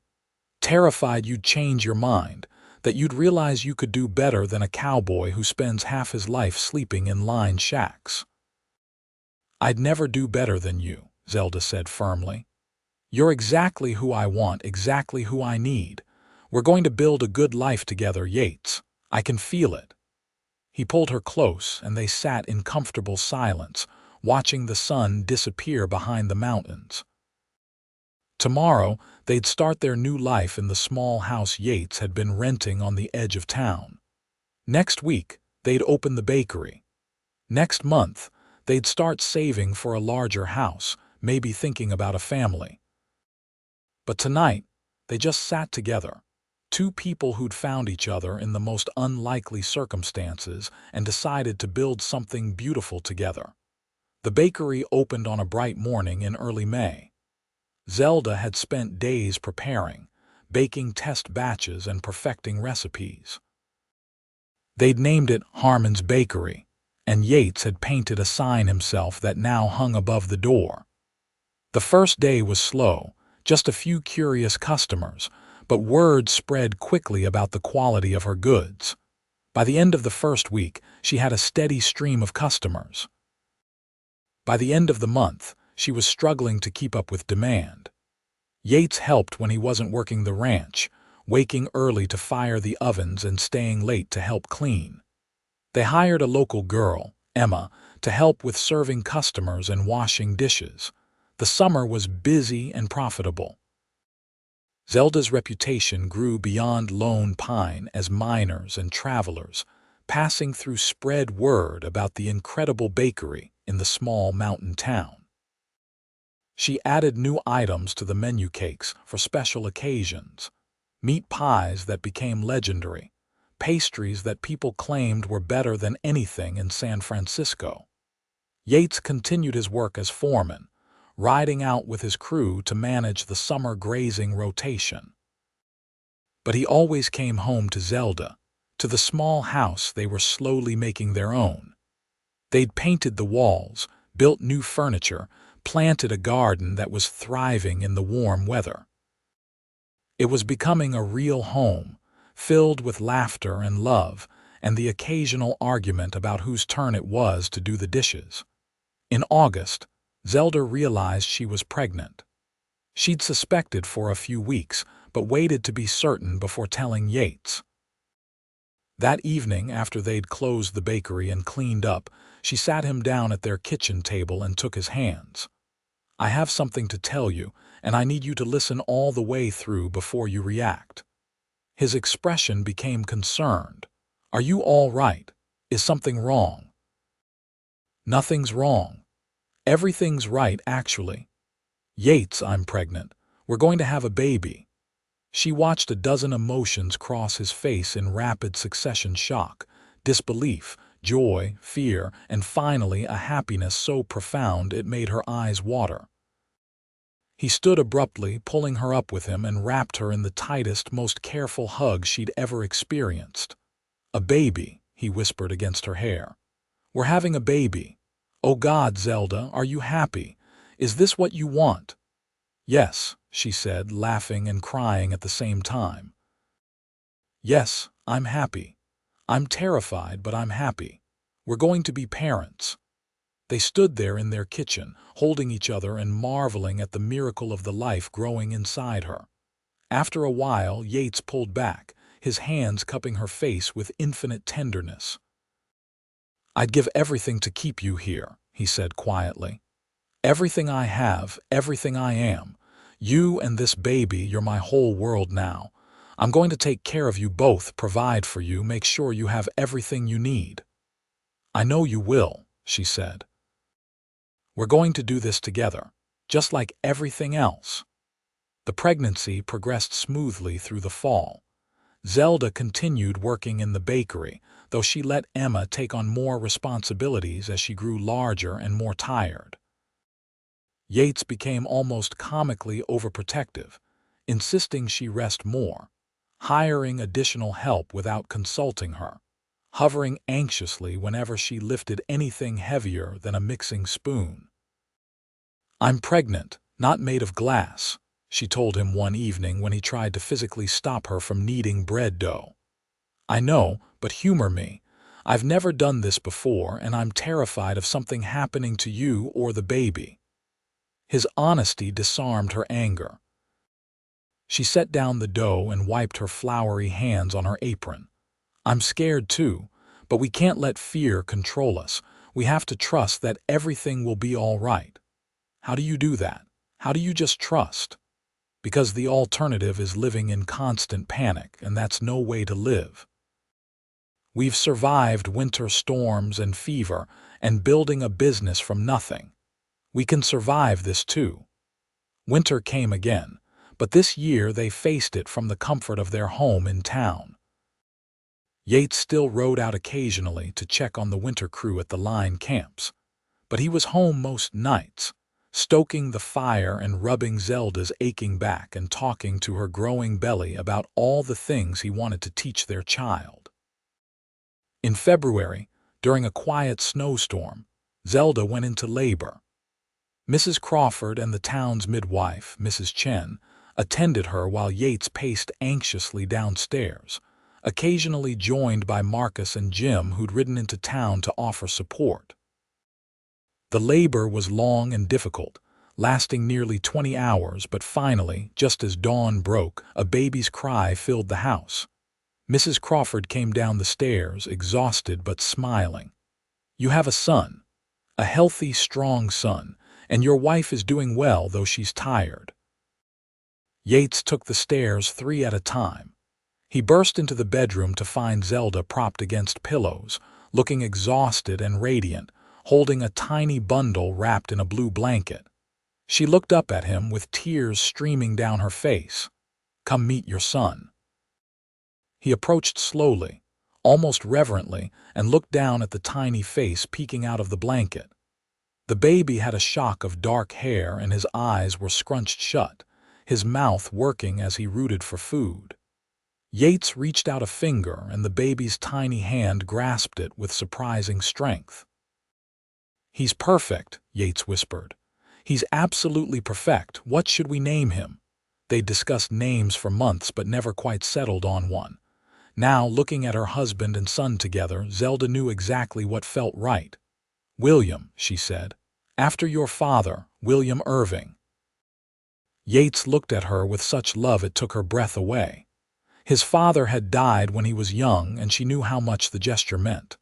"Terrified you'd change your mind, that you'd realize you could do better than a cowboy who spends half his life sleeping in lined shacks." "I'd never do better than you," Zelda said firmly. "You're exactly who I want, exactly who I need. We're going to build a good life together, Yates. I can feel it." He pulled her close, and they sat in comfortable silence, watching the sun disappear behind the mountains. Tomorrow, they'd start their new life in the small house Yates had been renting on the edge of town. Next week, they'd open the bakery. Next month, they'd start saving for a larger house, maybe thinking about a family. But tonight, they just sat together, two people who'd found each other in the most unlikely circumstances and decided to build something beautiful together. The bakery opened on a bright morning in early May. Zelda had spent days preparing, baking test batches and perfecting recipes. They'd named it Harmon's Bakery, and Yates had painted a sign himself that now hung above the door. The first day was slow, just a few curious customers, but word spread quickly about the quality of her goods. By the end of the first week, she had a steady stream of customers. By the end of the month, she was struggling to keep up with demand. Yates helped when he wasn't working the ranch, waking early to fire the ovens and staying late to help clean. They hired a local girl, Emma, to help with serving customers and washing dishes. The summer was busy and profitable. Zelda's reputation grew beyond Lone Pine as miners and travelers, passing through spread word about the incredible bakery in the small mountain town. She added new items to the menu: cakes for special occasions, meat pies that became legendary, pastries that people claimed were better than anything in San Francisco. Yates continued his work as foreman, riding out with his crew to manage the summer grazing rotation. But he always came home to Zelda, to the small house they were slowly making their own. They'd painted the walls, built new furniture, planted a garden that was thriving in the warm weather. It was becoming a real home, filled with laughter and love, and the occasional argument about whose turn it was to do the dishes. In August, Zelda realized she was pregnant. She'd suspected for a few weeks, but waited to be certain before telling Yates. That evening, after they'd closed the bakery and cleaned up, she sat him down at their kitchen table and took his hands. "I have something to tell you, and I need you to listen all the way through before you react." His expression became concerned. "Are you all right? Is something wrong?" "Nothing's wrong. Everything's right, actually. Yates, I'm pregnant. We're going to have a baby." She watched a dozen emotions cross his face in rapid succession: shock, disbelief, joy, fear, and finally a happiness so profound it made her eyes water. He stood abruptly, pulling her up with him, and wrapped her in the tightest, most careful hug she'd ever experienced. "A baby," he whispered against her hair. "We're having a baby. Oh God, Zelda, are you happy? Is this what you want?" "Yes," she said, laughing and crying at the same time. "Yes, I'm happy. I'm terrified, but I'm happy. We're going to be parents." They stood there in their kitchen, holding each other and marveling at the miracle of the life growing inside her. After a while, Yates pulled back, his hands cupping her face with infinite tenderness. "I'd give everything to keep you here," he said quietly. "Everything I have, everything I am. You and this baby, you're my whole world now. I'm going to take care of you both, provide for you, make sure you have everything you need." "I know you will," she said. "We're going to do this together, just like everything else." The pregnancy progressed smoothly through the fall. Zelda continued working in the bakery, though she let Emma take on more responsibilities as she grew larger and more tired. Yates became almost comically overprotective, insisting she rest more, hiring additional help without consulting her, hovering anxiously whenever she lifted anything heavier than a mixing spoon. "I'm pregnant, not made of glass," she told him one evening when he tried to physically stop her from kneading bread dough. "I know, but humor me. I've never done this before, and I'm terrified of something happening to you or the baby." His honesty disarmed her anger. She set down the dough and wiped her floury hands on her apron. "I'm scared too, but we can't let fear control us. We have to trust that everything will be all right." "How do you do that? How do you just trust?" "Because the alternative is living in constant panic, and that's no way to live." We've survived winter storms and fever and building a business from nothing. We can survive this too. Winter came again, but this year they faced it from the comfort of their home in town. Yates still rode out occasionally to check on the winter crew at the line camps, but he was home most nights, stoking the fire and rubbing Zelda's aching back and talking to her growing belly about all the things he wanted to teach their child. In February, during a quiet snowstorm, Zelda went into labor. Mrs. Crawford and the town's midwife, Mrs. Chen, attended her while Yates paced anxiously downstairs, occasionally joined by Marcus and Jim, who'd ridden into town to offer support. The labor was long and difficult, lasting nearly 20 hours, but finally, just as dawn broke, a baby's cry filled the house. Mrs. Crawford came down the stairs, exhausted but smiling. "You have a son, a healthy, strong son, and your wife is doing well, though she's tired." Yates took the stairs 3 at a time. He burst into the bedroom to find Zelda propped against pillows, looking exhausted and radiant, holding a tiny bundle wrapped in a blue blanket. She looked up at him with tears streaming down her face. "Come meet your son." He approached slowly, almost reverently, and looked down at the tiny face peeking out of the blanket. The baby had a shock of dark hair and his eyes were scrunched shut, his mouth working as he rooted for food. Yates reached out a finger and the baby's tiny hand grasped it with surprising strength. "He's perfect," Yates whispered. "He's absolutely perfect. What should we name him?" They discussed names for months but never quite settled on one. Now, looking at her husband and son together, Zelda knew exactly what felt right. "William," she said. "After your father, William Irving." Yates looked at her with such love it took her breath away. His father had died when he was young, and she knew how much the gesture meant.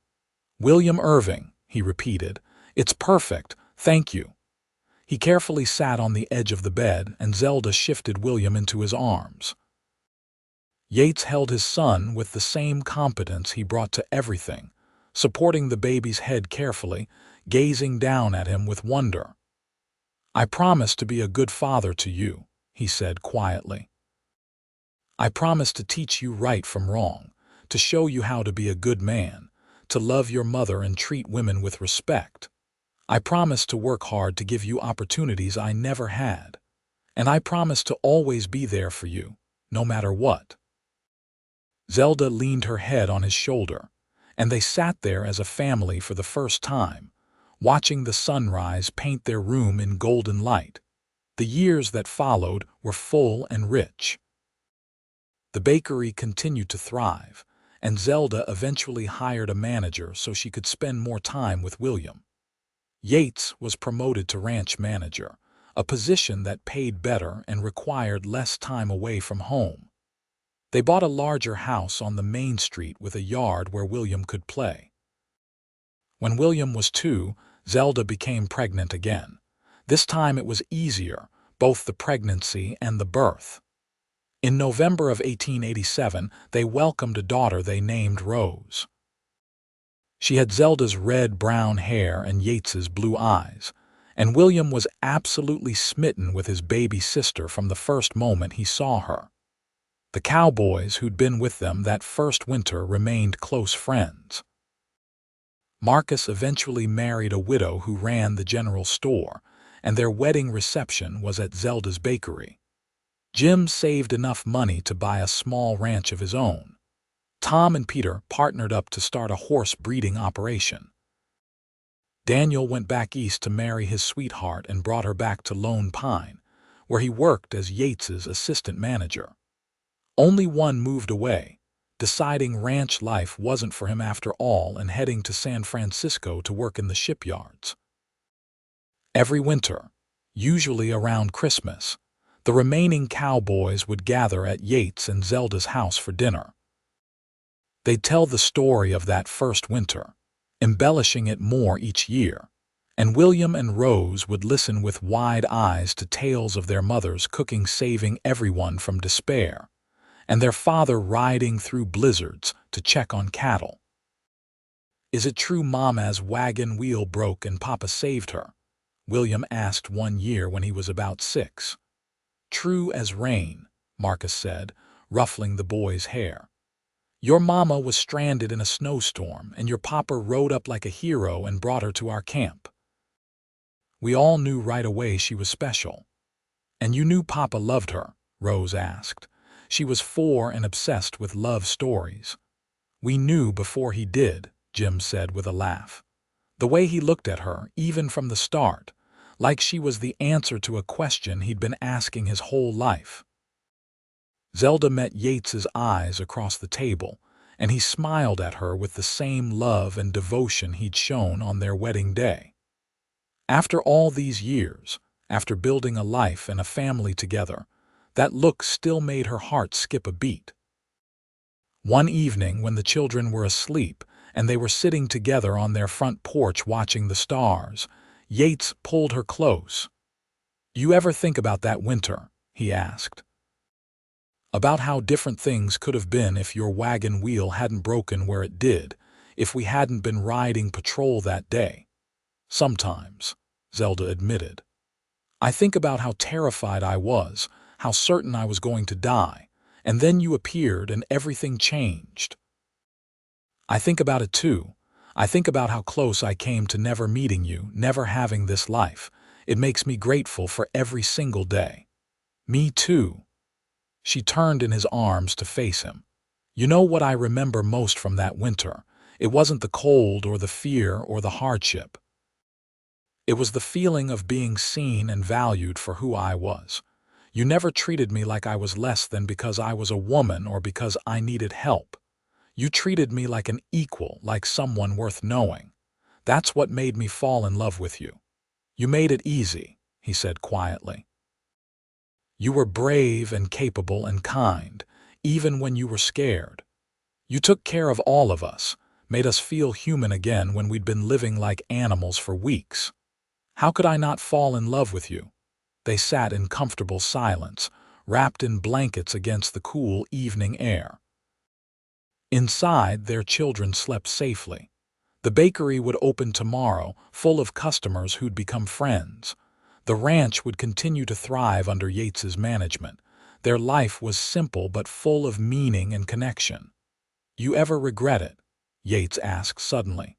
"William Irving," he repeated. "It's perfect, thank you." He carefully sat on the edge of the bed, and Zelda shifted William into his arms. Yates held his son with the same competence he brought to everything, supporting the baby's head carefully, gazing down at him with wonder. "I promise to be a good father to you," he said quietly. "I promise to teach you right from wrong, to show you how to be a good man, to love your mother and treat women with respect. I promise to work hard to give you opportunities I never had. And I promise to always be there for you, no matter what." Zelda leaned her head on his shoulder, and they sat there as a family for the first time, watching the sunrise paint their room in golden light. The years that followed were full and rich. The bakery continued to thrive, and Zelda eventually hired a manager so she could spend more time with William. Yates was promoted to ranch manager, a position that paid better and required less time away from home. They bought a larger house on the main street with a yard where William could play. When William was 2, Zelda became pregnant again. This time it was easier, both the pregnancy and the birth. In November of 1887, they welcomed a daughter they named Rose. She had Zelda's red-brown hair and Yates's blue eyes, and William was absolutely smitten with his baby sister from the first moment he saw her. The Cowboys who'd been with them that first winter remained close friends. Marcus eventually married a widow who ran the general store, and their wedding reception was at Zelda's bakery. Jim saved enough money to buy a small ranch of his own. Tom and Peter partnered up to start a horse breeding operation. Daniel went back east to marry his sweetheart and brought her back to Lone Pine, where he worked as Yates's assistant manager. Only one moved away, deciding ranch life wasn't for him after all and heading to San Francisco to work in the shipyards. Every winter, usually around Christmas, the remaining Cowboys would gather at Yates and Zelda's house for dinner. They'd tell the story of that first winter, embellishing it more each year, and William and Rose would listen with wide eyes to tales of their mothers cooking, saving everyone from despair, and their father riding through blizzards to check on cattle. Is it true Mama's wagon wheel broke and Papa saved her? William asked one year when he was about 6. True as rain, Marcus said, ruffling the boy's hair. Your mama was stranded in a snowstorm, and your papa rode up like a hero and brought her to our camp. We all knew right away she was special. And you knew Papa loved her? Rose asked. She was 4 and obsessed with love stories. We knew before he did, Jim said with a laugh. The way he looked at her, even from the start, like she was the answer to a question he'd been asking his whole life. Zelda met Yates's eyes across the table, and he smiled at her with the same love and devotion he'd shown on their wedding day. After all these years, after building a life and a family together, that look still made her heart skip a beat. One evening when the children were asleep and they were sitting together on their front porch watching the stars, Yates pulled her close. "You ever think about that winter?" he asked. "About how different things could have been if your wagon wheel hadn't broken where it did, if we hadn't been riding patrol that day?" "Sometimes," Zelda admitted. "I think about how terrified I was, how certain I was going to die, and then you appeared and everything changed. I think about it too. I think about how close I came to never meeting you, never having this life. It makes me grateful for every single day." "Me too." She turned in his arms to face him. "You know what I remember most from that winter? It wasn't the cold or the fear or the hardship. It was the feeling of being seen and valued for who I was. You never treated me like I was less than because I was a woman or because I needed help. You treated me like an equal, like someone worth knowing. That's what made me fall in love with you. You made it easy," he said quietly. "You were brave and capable and kind, even when you were scared. You took care of all of us, made us feel human again when we'd been living like animals for weeks. How could I not fall in love with you?" They sat in comfortable silence, wrapped in blankets against the cool evening air. Inside, their children slept safely. The bakery would open tomorrow, full of customers who'd become friends. The ranch would continue to thrive under Yates's management. Their life was simple but full of meaning and connection. "You ever regret it?" Yates asked suddenly.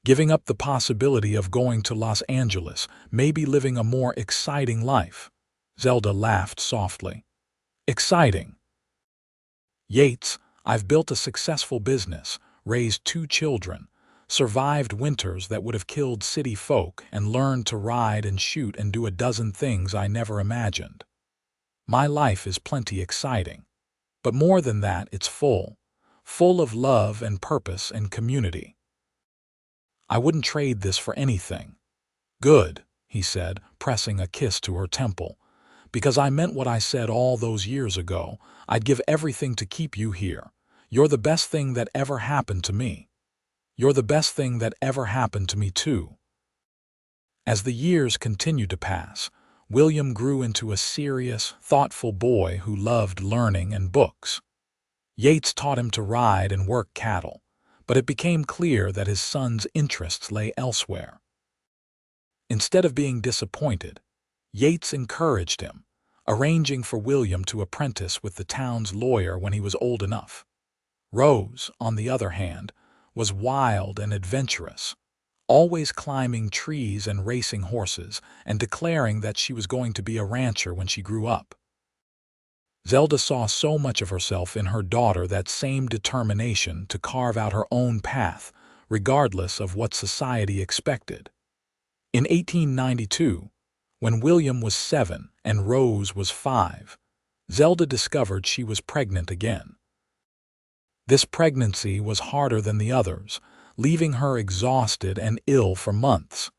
"Giving up the possibility of going to Los Angeles, maybe living a more exciting life?" Zelda laughed softly. "Exciting." "Yates, I've built a successful business, raised 2 children, survived winters that would have killed city folk, and learned to ride and shoot and do a dozen things I never imagined. My life is plenty exciting. But more than that, it's full of love and purpose and community. I wouldn't trade this for anything." "Good," he said, pressing a kiss to her temple. "Because I meant what I said all those years ago. I'd give everything to keep you here. You're the best thing that ever happened to me. You're the best thing that ever happened to me too." As the years continued to pass, William grew into a serious, thoughtful boy who loved learning and books. Yates taught him to ride and work cattle, but it became clear that his son's interests lay elsewhere. Instead of being disappointed, Yates encouraged him, arranging for William to apprentice with the town's lawyer when he was old enough. Rose, on the other hand, was wild and adventurous, always climbing trees and racing horses and declaring that she was going to be a rancher when she grew up. Zelda saw so much of herself in her daughter, that same determination to carve out her own path, regardless of what society expected. In 1892, when William was 7 and Rose was 5, Zelda discovered she was pregnant again. This pregnancy was harder than the others, leaving her exhausted and ill for months.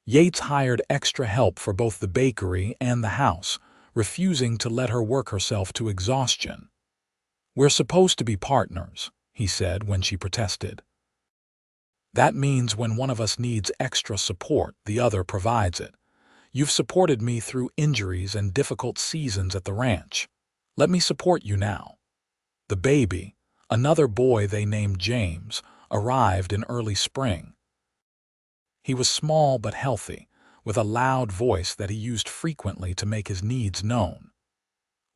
Yates hired extra help for both the bakery and the house, refusing to let her work herself to exhaustion. "We're supposed to be partners," he said when she protested. "That means when one of us needs extra support, the other provides it. You've supported me through injuries and difficult seasons at the ranch. Let me support you now." The baby, another boy they named James, arrived in early spring. He was small but healthy, with a loud voice that he used frequently to make his needs known.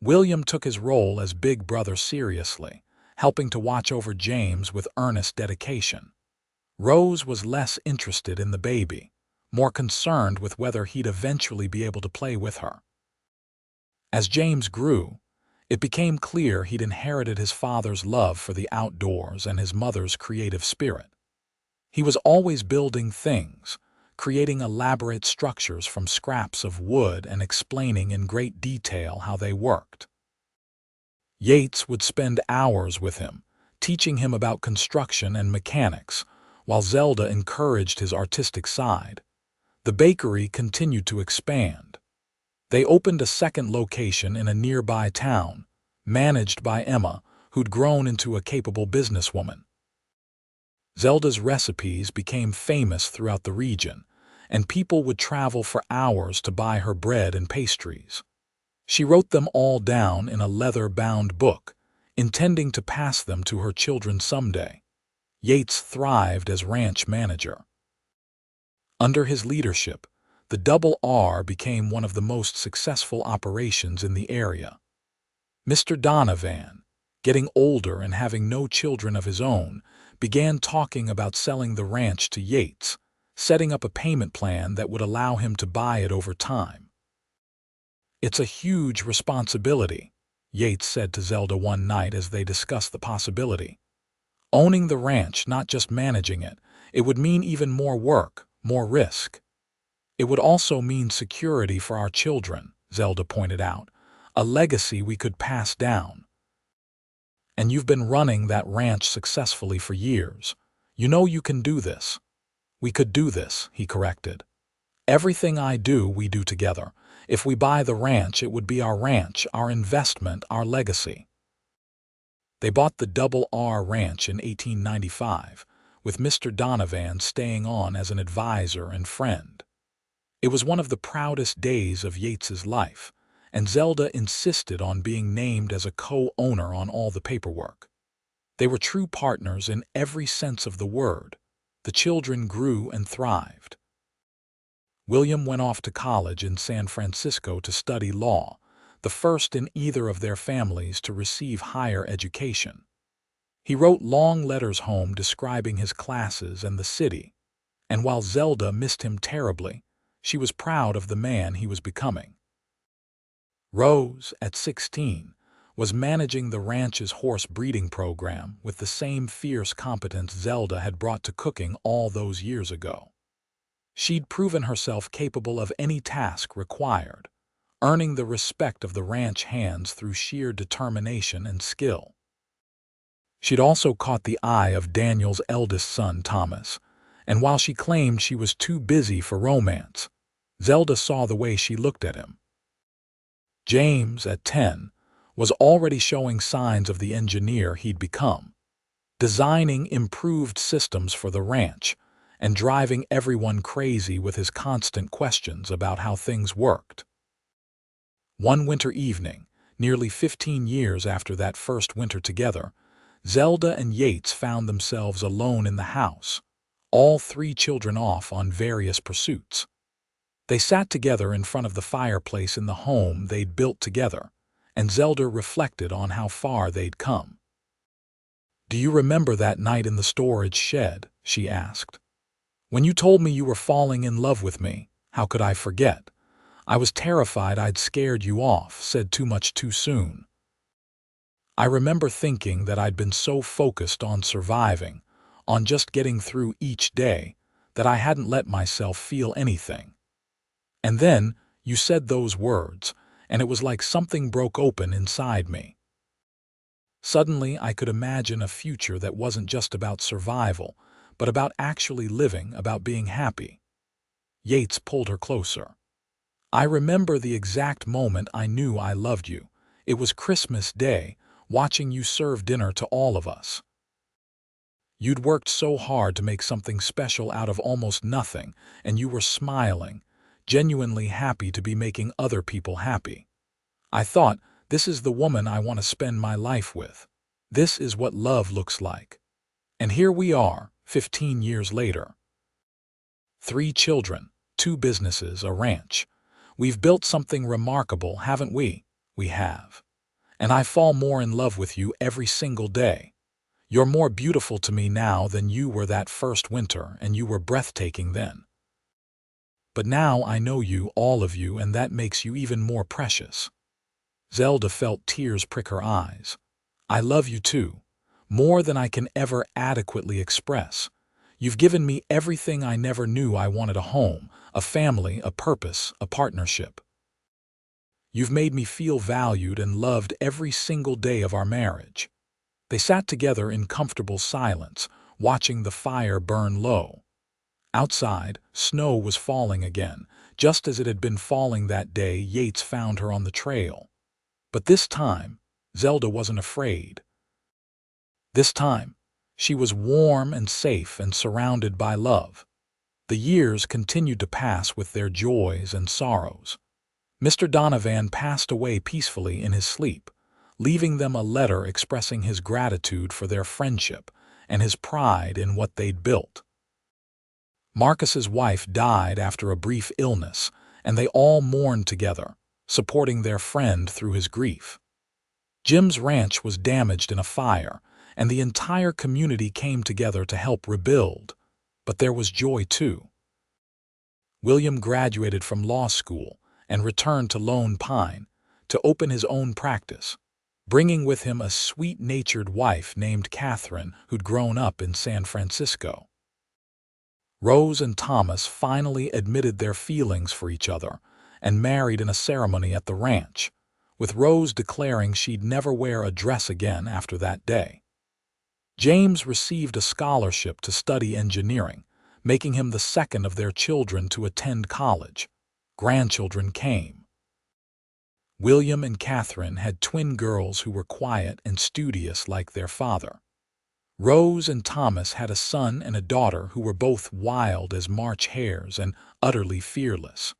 William took his role as big brother seriously, helping to watch over James with earnest dedication. Rose was less interested in the baby, more concerned with whether he'd eventually be able to play with her. As James grew, it became clear he'd inherited his father's love for the outdoors and his mother's creative spirit. He was always building things, creating elaborate structures from scraps of wood and explaining in great detail how they worked. Yates would spend hours with him, teaching him about construction and mechanics, while Zelda encouraged his artistic side. The bakery continued to expand. They opened a second location in a nearby town, managed by Emma, who'd grown into a capable businesswoman. Zelda's recipes became famous throughout the region, and people would travel for hours to buy her bread and pastries. She wrote them all down in a leather-bound book, intending to pass them to her children someday. Yates thrived as ranch manager. Under his leadership, the Double R became one of the most successful operations in the area. Mr. Donovan, getting older and having no children of his own, began talking about selling the ranch to Yates, setting up a payment plan that would allow him to buy it over time. "It's a huge responsibility," Yates said to Zelda one night as they discussed the possibility. "Owning the ranch, not just managing it, it would mean even more work, more risk." "It would also mean security for our children," Zelda pointed out, "a legacy we could pass down. And you've been running that ranch successfully for years. You know you can do this." "We could do this," he corrected. "Everything I do, we do together. If we buy the ranch, it would be our ranch, our investment, our legacy." They bought the Double R Ranch in 1895, with Mr. Donovan staying on as an advisor and friend. It was one of the proudest days of Yates's life, and Zelda insisted on being named as a co-owner on all the paperwork. They were true partners in every sense of the word. The children grew and thrived. William went off to college in San Francisco to study law, the first in either of their families to receive higher education. He wrote long letters home describing his classes and the city, and while Zelda missed him terribly, she was proud of the man he was becoming. Rose, at 16, was managing the ranch's horse breeding program with the same fierce competence Zelda had brought to cooking all those years ago. She'd proven herself capable of any task required, earning the respect of the ranch hands through sheer determination and skill. She'd also caught the eye of Daniel's eldest son, Thomas, and while she claimed she was too busy for romance, Zelda saw the way she looked at him. James, at 10, was already showing signs of the engineer he'd become, designing improved systems for the ranch and driving everyone crazy with his constant questions about how things worked. One winter evening, nearly 15 years after that first winter together, Zelda and Yates found themselves alone in the house, all three children off on various pursuits. They sat together in front of the fireplace in the home they'd built together, and Zelda reflected on how far they'd come. "Do you remember that night in the storage shed?" she asked. "When you told me you were falling in love with me, how could I forget? I was terrified I'd scared you off, said too much too soon. I remember thinking that I'd been so focused on surviving, on just getting through each day, that I hadn't let myself feel anything. And then you said those words, and it was like something broke open inside me. Suddenly I could imagine a future that wasn't just about survival, but about actually living, about being happy." Yates pulled her closer. "I remember the exact moment I knew I loved you. It was Christmas Day, watching you serve dinner to all of us. You'd worked so hard to make something special out of almost nothing, and you were smiling, genuinely happy to be making other people happy. I thought, this is the woman I want to spend my life with. This is what love looks like." And here we are, 15 years later. 3 children, 2 businesses, a ranch. We've built something remarkable, haven't we? We have. And I fall more in love with you every single day. You're more beautiful to me now than you were that first winter, and you were breathtaking then. But now I know you, all of you, and that makes you even more precious. Zelda felt tears prick her eyes. I love you too, more than I can ever adequately express. You've given me everything I never knew I wanted: a home, a family, a purpose, a partnership. You've made me feel valued and loved every single day of our marriage. They sat together in comfortable silence, watching the fire burn low. Outside, snow was falling again, just as it had been falling that day Yates found her on the trail. But this time, Zelda wasn't afraid. This time, she was warm and safe and surrounded by love. The years continued to pass with their joys and sorrows. Mr. Donovan passed away peacefully in his sleep, leaving them a letter expressing his gratitude for their friendship and his pride in what they'd built. Marcus's wife died after a brief illness, and they all mourned together, supporting their friend through his grief. Jim's ranch was damaged in a fire, and the entire community came together to help rebuild. But there was joy too. William graduated from law school and returned to Lone Pine to open his own practice, bringing with him a sweet-natured wife named Catherine who'd grown up in San Francisco. Rose and Thomas finally admitted their feelings for each other and married in a ceremony at the ranch, with Rose declaring she'd never wear a dress again after that day. James received a scholarship to study engineering, making him the second of their children to attend college. Grandchildren came. William and Catherine had twin girls who were quiet and studious like their father. Rose and Thomas had a son and a daughter who were both wild as March hares and utterly fearless.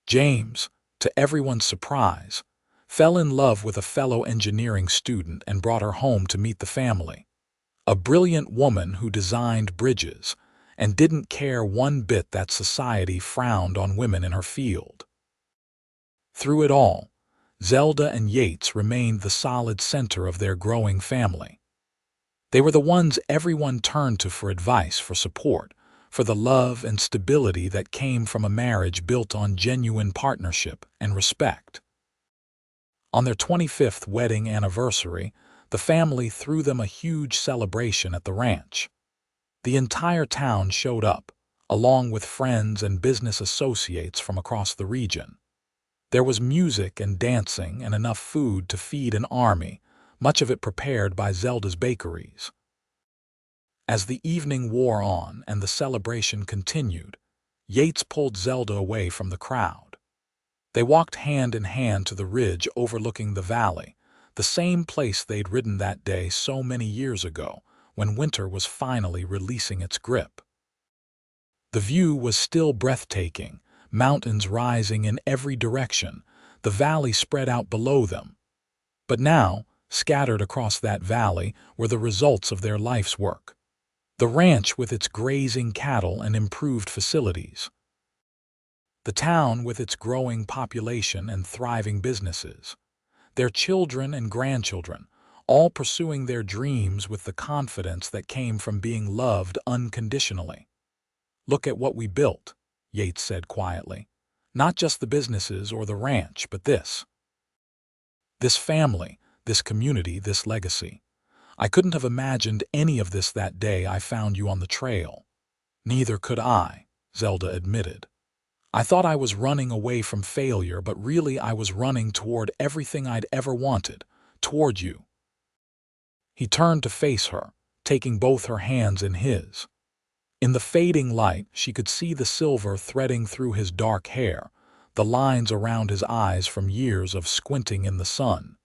James, to everyone's surprise, fell in love with a fellow engineering student and brought her home to meet the family. A brilliant woman who designed bridges and didn't care one bit that society frowned on women in her field. Through it all, Zelda and Yates remained the solid center of their growing family. They were the ones everyone turned to for advice, for support, for the love and stability that came from a marriage built on genuine partnership and respect. On their 25th wedding anniversary, the family threw them a huge celebration at the ranch. The entire town showed up, along with friends and business associates from across the region. There was music and dancing and enough food to feed an army, much of it prepared by Zelda's bakeries. As the evening wore on and the celebration continued, Yates pulled Zelda away from the crowd. They walked hand in hand to the ridge overlooking the valley, the same place they'd ridden that day so many years ago, when winter was finally releasing its grip. The view was still breathtaking, mountains rising in every direction, the valley spread out below them. But now, scattered across that valley, were the results of their life's work. The ranch with its grazing cattle and improved facilities. The town with its growing population and thriving businesses. Their children and grandchildren, all pursuing their dreams with the confidence that came from being loved unconditionally. Look at what we built, Yates said quietly. Not just the businesses or the ranch, but this. This family, this community, this legacy. I couldn't have imagined any of this that day I found you on the trail. Neither could I, Zelda admitted. I thought I was running away from failure, but really I was running toward everything I'd ever wanted, toward you. He turned to face her, taking both her hands in his. In the fading light, she could see the silver threading through his dark hair, the lines around his eyes from years of squinting in the sun.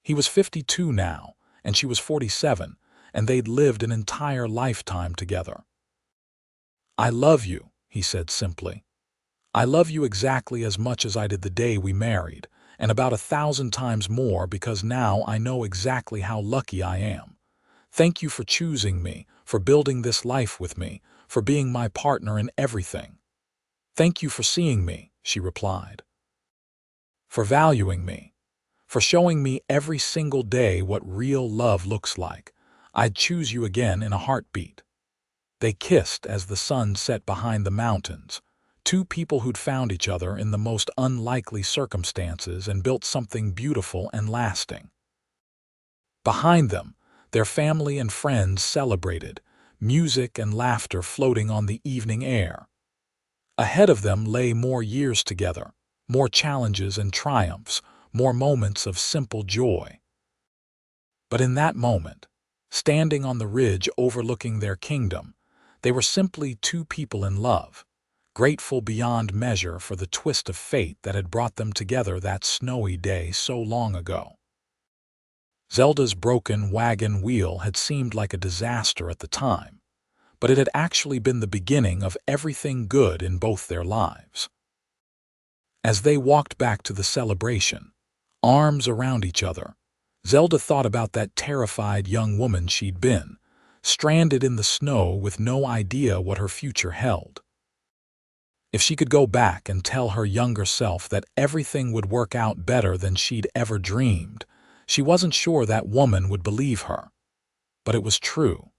He was 52 now, and she was 47, and they'd lived an entire lifetime together. I love you, he said simply. I love you exactly as much as I did the day we married, and about 1,000 times more because now I know exactly how lucky I am. Thank you for choosing me, for building this life with me, for being my partner in everything. Thank you for seeing me, she replied. For valuing me. For showing me every single day what real love looks like. I'd choose you again in a heartbeat. They kissed as the sun set behind the mountains, two people who'd found each other in the most unlikely circumstances and built something beautiful and lasting. Behind them, their family and friends celebrated, music and laughter floating on the evening air. Ahead of them lay more years together, more challenges and triumphs, more moments of simple joy. But in that moment, standing on the ridge overlooking their kingdom, they were simply two people in love, grateful beyond measure for the twist of fate that had brought them together that snowy day so long ago. Zelda's broken wagon wheel had seemed like a disaster at the time, but it had actually been the beginning of everything good in both their lives. As they walked back to the celebration, arms around each other, Zelda thought about that terrified young woman she'd been, stranded in the snow with no idea what her future held. If she could go back and tell her younger self that everything would work out better than she'd ever dreamed, she wasn't sure that woman would believe her. But it was true.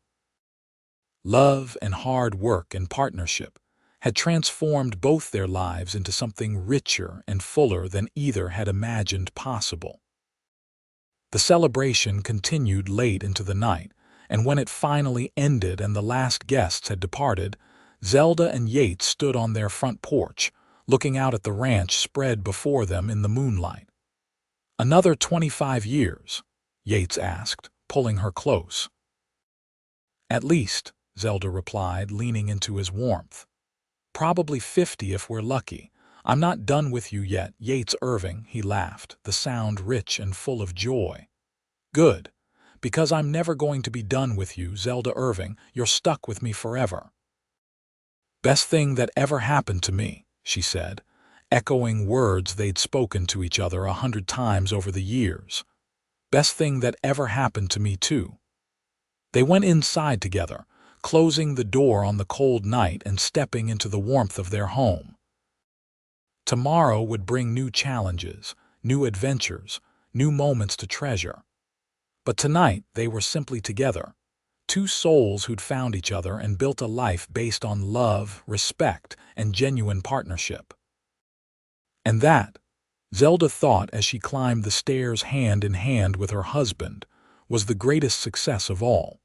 Love and hard work and partnership had transformed both their lives into something richer and fuller than either had imagined possible. The celebration continued late into the night, and when it finally ended and the last guests had departed, Zelda and Yates stood on their front porch, looking out at the ranch spread before them in the moonlight. "Another 25 years?" Yates asked, pulling her close. "At least," Zelda replied, leaning into his warmth. "Probably 50 if we're lucky. I'm not done with you yet, Yates Irving," he laughed, the sound rich and full of joy. "Good, because I'm never going to be done with you, Zelda Irving. You're stuck with me forever." "Best thing that ever happened to me," she said, echoing words they'd spoken to each other 100 times over the years. "Best thing that ever happened to me, too." They went inside together, closing the door on the cold night and stepping into the warmth of their home. Tomorrow would bring new challenges, new adventures, new moments to treasure. But tonight they were simply together, two souls who'd found each other and built a life based on love, respect, and genuine partnership. And that, Zelda thought as she climbed the stairs hand in hand with her husband, was the greatest success of all.